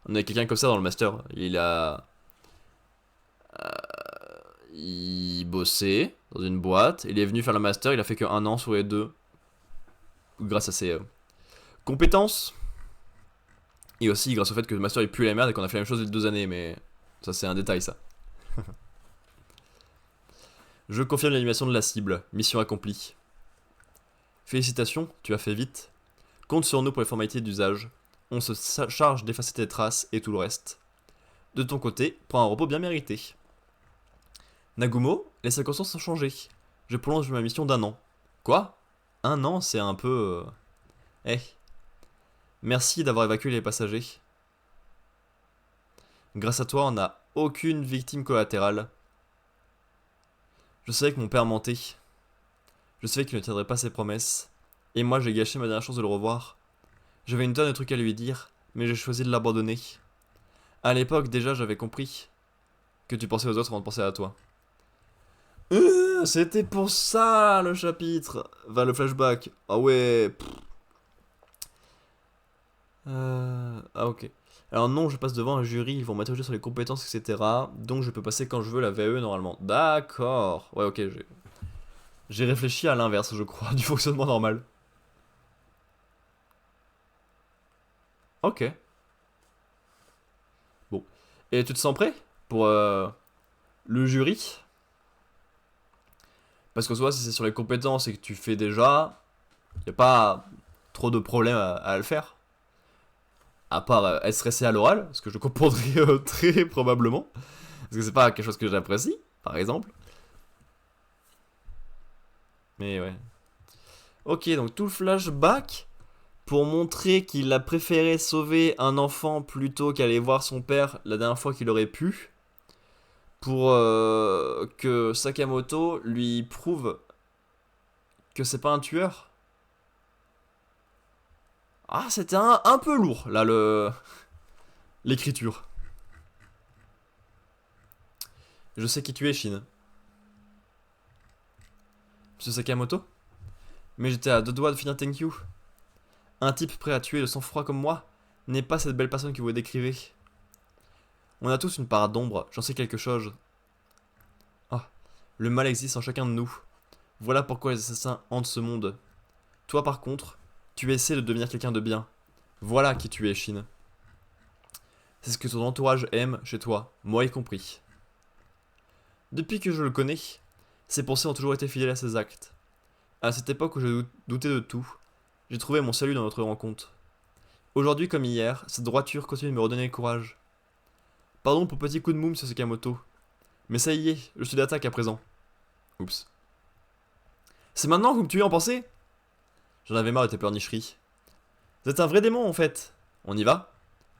On a quelqu'un comme ça dans le master. Il bossait dans une boîte. Il est venu faire le master. Il a fait que un an sur les deux. Grâce à ses compétences. Et aussi grâce au fait que Master il pue la merde et qu'on a fait la même chose il y a 2 années, mais ça c'est un détail ça. Je confirme l'animation de la cible, mission accomplie. Félicitations, tu as fait vite. Compte sur nous pour les formalités d'usage. On se charge d'effacer tes traces et tout le reste. De ton côté, prends un repos bien mérité. Nagumo, les circonstances ont changé. Je prolonge ma mission d'1 an. Quoi? 1 an, c'est un peu... Eh. Merci d'avoir évacué les passagers. Grâce à toi, on n'a aucune victime collatérale. Je savais que mon père mentait. Je savais qu'il ne tiendrait pas ses promesses. Et moi, j'ai gâché ma dernière chance de le revoir. J'avais une tonne de trucs à lui dire, mais j'ai choisi de l'abandonner. À l'époque, déjà, j'avais compris que tu pensais aux autres avant de penser à toi. C'était pour ça le chapitre. Enfin, le flashback. Ah ouais. Ah ok. Alors non, je passe devant un jury, ils vont m'interroger sur les compétences, etc. Donc je peux passer quand je veux la VAE normalement. D'accord. Ouais, ok, j'ai réfléchi à l'inverse, je crois, du fonctionnement normal. Ok. Bon. Et tu te sens prêt pour le jury? Parce que soit si c'est sur les compétences et que tu fais déjà, y a pas trop de problèmes à le faire. À part être stressé à l'oral, ce que je comprendrais très probablement. Parce que c'est pas quelque chose que j'apprécie, par exemple. Mais ouais. Ok, donc tout le flashback pour montrer qu'il a préféré sauver un enfant plutôt qu'aller voir son père la dernière fois qu'il aurait pu. Pour que Sakamoto lui prouve que c'est pas un tueur. Ah, c'était un peu lourd, là, l'écriture. Je sais qui tu es, Shin. Monsieur Sakamoto? Mais j'étais à 2 doigts de finir Thank You. Un type prêt à tuer de sang-froid comme moi n'est pas cette belle personne que vous décrivez. On a tous une part d'ombre, j'en sais quelque chose. Ah, le mal existe en chacun de nous. Voilà pourquoi les assassins hantent ce monde. Toi par contre, tu essaies de devenir quelqu'un de bien. Voilà qui tu es, Shin. C'est ce que ton entourage aime chez toi, moi y compris. Depuis que je le connais, ses pensées ont toujours été fidèles à ses actes. À cette époque où je doutais de tout, j'ai trouvé mon salut dans notre rencontre. Aujourd'hui comme hier, cette droiture continue de me redonner le courage. Pardon pour petit coup de mou, monsieur Sakamoto. Mais ça y est, je suis d'attaque à présent. Oups. C'est maintenant que vous me tuez en pensée? J'en avais marre de tes pleurnicheries. Vous êtes un vrai démon en fait. On y va?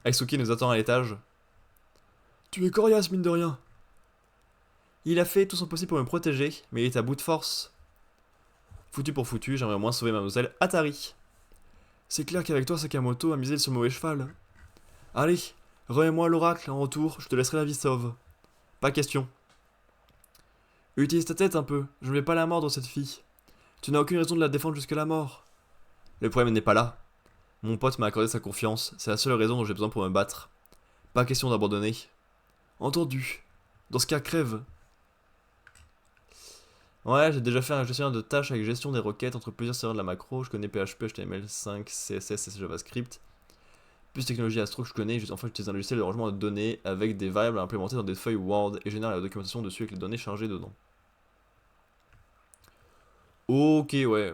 Aisuki nous attend à l'étage. Tu es coriace mine de rien. Il a fait tout son possible pour me protéger, mais il est à bout de force. Foutu pour foutu, j'aimerais au moins sauver mademoiselle Atari. C'est clair qu'avec toi Sakamoto a misé sur le mauvais cheval. Allez, remets-moi l'oracle en retour, je te laisserai la vie sauve. Pas question. Utilise ta tête un peu, je ne vais pas la mordre cette fille. Tu n'as aucune raison de la défendre jusqu'à la mort. Le problème n'est pas là. Mon pote m'a accordé sa confiance, c'est la seule raison dont j'ai besoin pour me battre. Pas question d'abandonner. Entendu. Dans ce cas, crève. Ouais, j'ai déjà fait un gestionnaire de tâches avec gestion des requêtes entre plusieurs serveurs de la macro. Je connais PHP, HTML5, CSS et JavaScript. Plus technologie Astro que je connais, enfin j'utilise un logiciel de rangement de données avec des variables à implémenter dans des feuilles Word et génère la documentation dessus avec les données chargées dedans. Ok, ouais.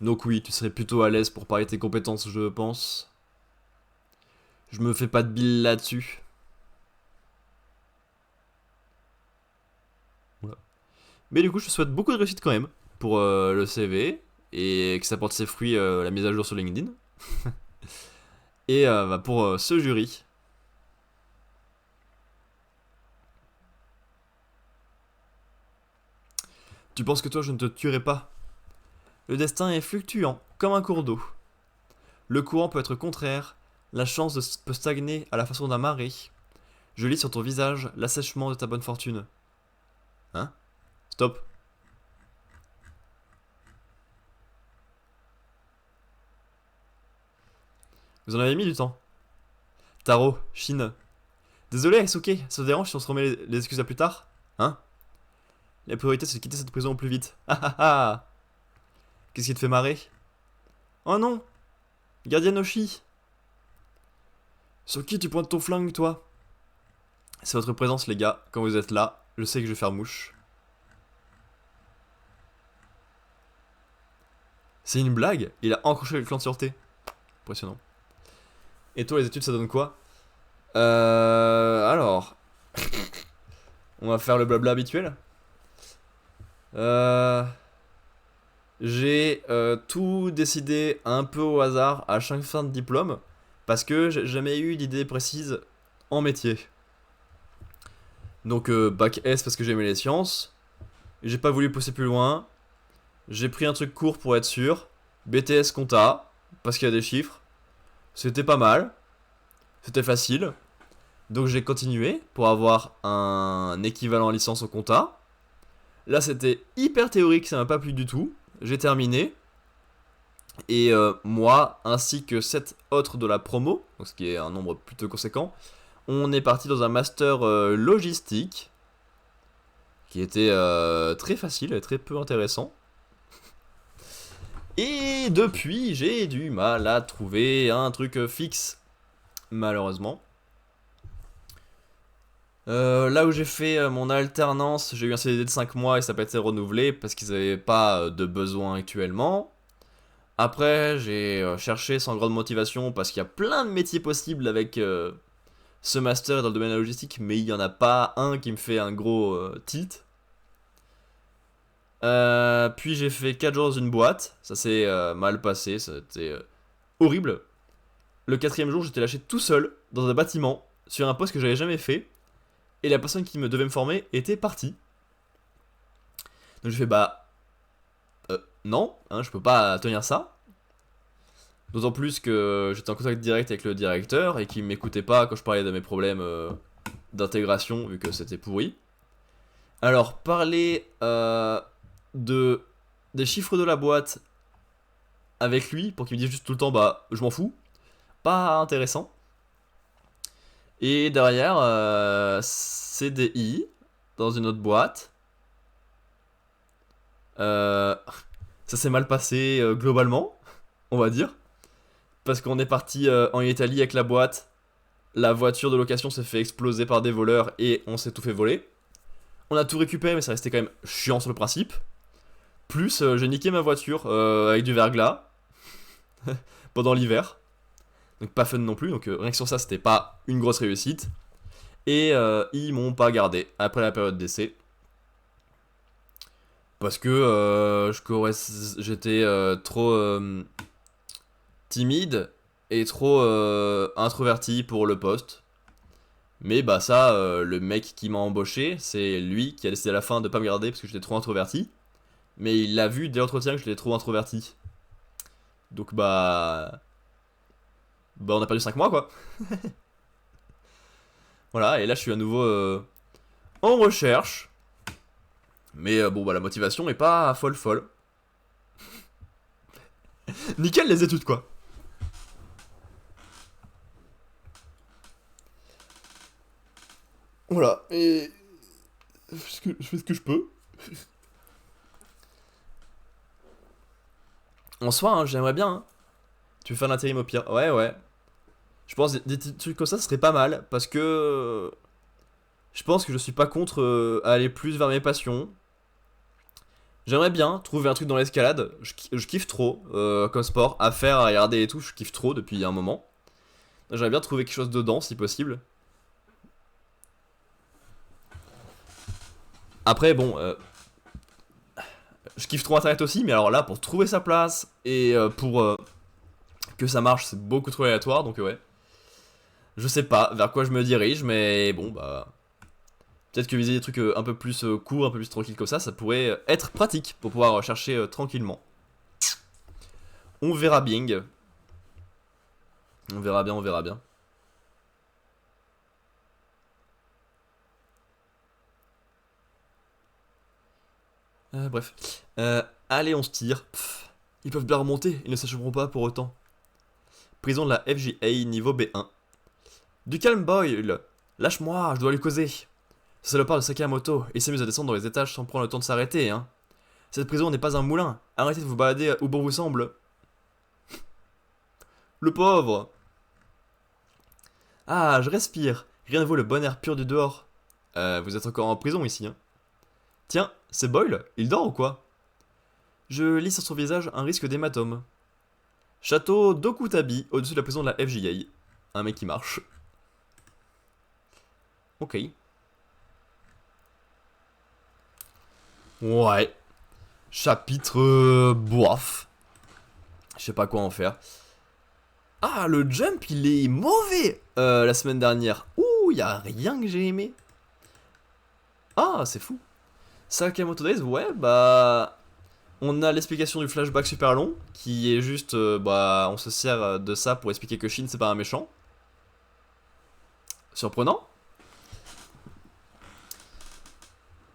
Donc oui, tu serais plutôt à l'aise pour parler de tes compétences, je pense. Je me fais pas de bile là-dessus. Voilà. Mais du coup, je te souhaite beaucoup de réussite quand même pour le CV et que ça porte ses fruits la mise à jour sur LinkedIn. Et bah, pour ce jury. Tu penses que toi je ne te tuerai pas? Le destin est fluctuant, comme un cours d'eau. Le courant peut être contraire, la chance peut stagner à la façon d'un marais. Je lis sur ton visage l'assèchement de ta bonne fortune. Hein? Stop. Vous en avez mis du temps. Taro, Shin. Désolé, Aisuke, ça te dérange si on se remet les excuses à plus tard? Hein? La priorité c'est de quitter cette prison au plus vite. Ah ah ah! Qu'est-ce qui te fait marrer? Oh non! Gardien Oshi! Sur qui tu pointes ton flingue, toi? C'est votre présence, les gars. Quand vous êtes là, je sais que je vais faire mouche. C'est une blague? Il a encroché le clan de sûreté. Impressionnant. Et toi, les études, ça donne quoi? Alors... On va faire le blabla habituel. J'ai tout décidé un peu au hasard à chaque fin de diplôme. Parce que j'ai jamais eu d'idée précise en métier. Donc bac S parce que j'aimais les sciences. J'ai pas voulu pousser plus loin. J'ai pris un truc court pour être sûr. BTS compta, parce qu'il y a des chiffres. C'était pas mal. C'était facile. Donc j'ai continué pour avoir un équivalent licence au compta. Là c'était hyper théorique, ça m'a pas plu du tout. J'ai terminé. Et moi, ainsi que 7 autres de la promo, donc ce qui est un nombre plutôt conséquent, on est parti dans un master logistique qui était très facile et très peu intéressant. Et depuis, j'ai du mal à trouver un truc fixe, malheureusement. Là où j'ai fait mon alternance, j'ai eu un CDD de 5 mois et ça n'a pas été renouvelé parce qu'ils n'avaient pas de besoin actuellement. Après, j'ai cherché sans grande motivation parce qu'il y a plein de métiers possibles avec ce master dans le domaine de la logistique, mais il n'y en a pas un qui me fait un gros tilt. Puis j'ai fait 4 jours dans une boîte, ça s'est mal passé, c'était horrible. Le quatrième jour, j'étais lâché tout seul dans un bâtiment sur un poste que j'avais jamais fait, et la personne qui me devait me former était partie. Donc j'ai fait bah non, hein, je peux pas tenir ça. D'autant plus que j'étais en contact direct avec le directeur et qu'il m'écoutait pas quand je parlais de mes problèmes d'intégration vu que c'était pourri. Alors parler de des chiffres de la boîte avec lui pour qu'il me dise juste tout le temps bah je m'en fous, pas intéressant. Et derrière CDI dans une autre boîte. Ça s'est mal passé globalement, on va dire. Parce qu'on est parti en Italie avec la boîte. La voiture de location s'est fait exploser par des voleurs et on s'est tout fait voler. On a tout récupéré, mais ça restait quand même chiant sur le principe. Plus, j'ai niqué ma voiture avec du verglas pendant l'hiver. Donc pas fun non plus. Donc rien que sur ça, c'était pas une grosse réussite. Et ils m'ont pas gardé après la période d'essai. Parce que j'étais trop timide et trop introverti pour le poste. Mais bah ça, le mec qui m'a embauché, c'est lui qui a décidé à la fin de pas me garder parce que j'étais trop introverti. Mais il l'a vu dès l'entretien que j'étais trop introverti. Donc bah on a perdu 5 mois quoi. Voilà, et là je suis à nouveau en recherche. Mais bon bah la motivation est pas folle. Nickel les études quoi. Voilà, et je fais ce que je peux. En soi, hein, j'aimerais bien. Hein. Tu veux faire l'intérim au pire? Ouais, ouais. Je pense des petits trucs comme ça, ce serait pas mal. Parce que je pense que je suis pas contre aller plus vers mes passions. J'aimerais bien trouver un truc dans l'escalade. Je kiffe trop comme sport. À faire, à regarder et tout, je kiffe trop depuis un moment. J'aimerais bien trouver quelque chose dedans si possible. Après, bon, je kiffe trop Internet aussi, mais alors là, pour trouver sa place et pour que ça marche, c'est beaucoup trop aléatoire, donc ouais. Je sais pas vers quoi je me dirige, mais bon, bah. Peut-être que viser des trucs un peu plus courts, un peu plus tranquilles comme ça pourrait être pratique pour pouvoir chercher tranquillement. On verra bien. On verra bien, on verra bien. Bref. Allez, on se tire. Pff, ils peuvent bien remonter, ils ne s'achèveront pas pour autant. Prison de la FJA niveau B1. Du calme, Boyle. Lâche-moi, je dois lui causer. Ce salopard de Sakamoto, il s'amuse à descendre dans les étages sans prendre le temps de s'arrêter, hein. Cette prison n'est pas un moulin. Arrêtez de vous balader où bon vous semble. Le pauvre. Ah, je respire. Rien ne vaut le bon air pur du dehors. Vous êtes encore en prison ici, hein. Tiens, c'est Boyle. Il dort ou quoi? Je lis sur son visage un risque d'hématome. Château d'Okutabi, au-dessus de la prison de la FJA. Un mec qui marche. Ok. Ouais. Chapitre bof. Je sais pas quoi en faire. Ah, le jump, il est mauvais la semaine dernière. Ouh, y a rien que j'ai aimé. Ah, c'est fou. Sakamoto Days, ouais, bah... On a l'explication du flashback super long, qui est juste, bah, on se sert de ça pour expliquer que Shin c'est pas un méchant. Surprenant.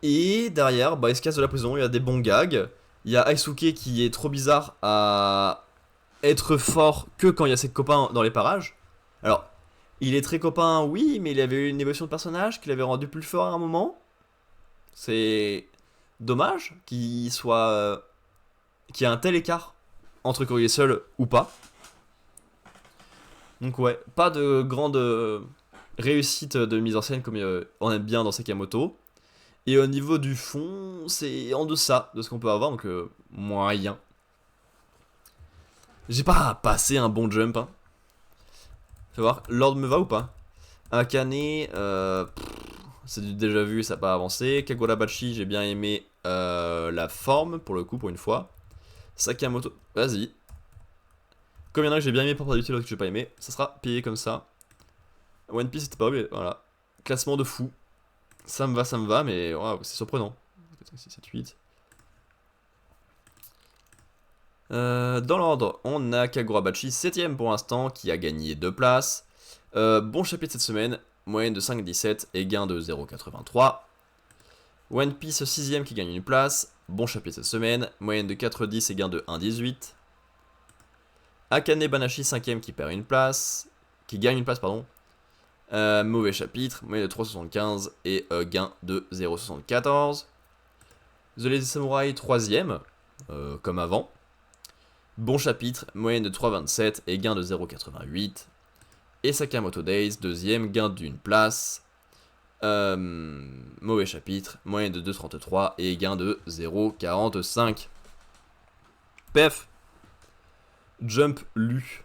Et derrière, bah, il se casse de la prison, il y a des bons gags. Il y a Aisuke qui est trop bizarre à être fort que quand il y a ses copains dans les parages. Alors, il est très copain, oui, mais il avait eu une évolution de personnage qui l'avait rendu plus fort à un moment. C'est dommage qu'il soit... qu'il y ait un tel écart entre quand il est seul ou pas. Donc ouais, pas de grande réussite de mise en scène comme on aime bien dans Sakamoto. Et au niveau du fond, c'est en deçà de ce qu'on peut avoir, donc moyen. J'ai pas passé un bon jump, hein. Fais voir, l'ordre me va ou pas? Akane, c'est du déjà vu, ça n'a pas avancé. Kagurabachi, j'ai bien aimé la forme, pour le coup, pour une fois. Sakamoto, vas-y. Comme il y en a que j'ai bien aimé pour d'habitude, l'autre que j'ai pas aimé, ça sera payé comme ça. One Piece, c'était pas vrai, voilà. Classement de fou. Ça me va, mais wow, c'est surprenant. 4, 5, 6, 7, 8. Dans l'ordre, on a Kagurabachi 7ème pour l'instant, qui a gagné 2 places. Bon chapitre cette semaine, moyenne de 5,17 et gain de 0,83. One Piece 6ème qui gagne une place, bon chapitre cette semaine, moyenne de 4,10 et gain de 1,18. Akane Banashi 5ème qui perd une place, qui gagne une place, pardon. Mauvais chapitre, moyenne de 3,75 et gain de 0,74. The Lazy Samurai 3ème, comme avant. Bon chapitre, moyenne de 3,27 et gain de 0,88. Et Sakamoto Days, 2ème, gain d'une place. Mauvais chapitre, moyenne de 2,33 et gain de 0,45. Pef. Jump lu.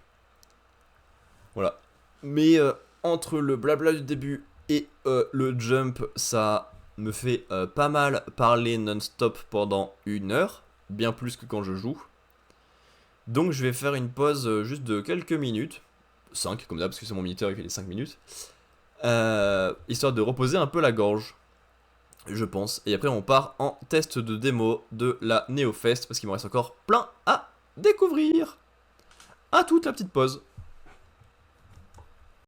Voilà. Mais entre le blabla du début et le jump, ça me fait pas mal parler non-stop pendant 1 heure. Bien plus que quand je joue. Donc je vais faire une pause juste de quelques minutes. 5 comme d'hab, parce que c'est mon minuteur, il fait les 5 minutes. Histoire de reposer un peu la gorge. Je pense. Et après on part en test de démo de la NeoFest, parce qu'il me reste encore plein à découvrir. À toute la petite pause.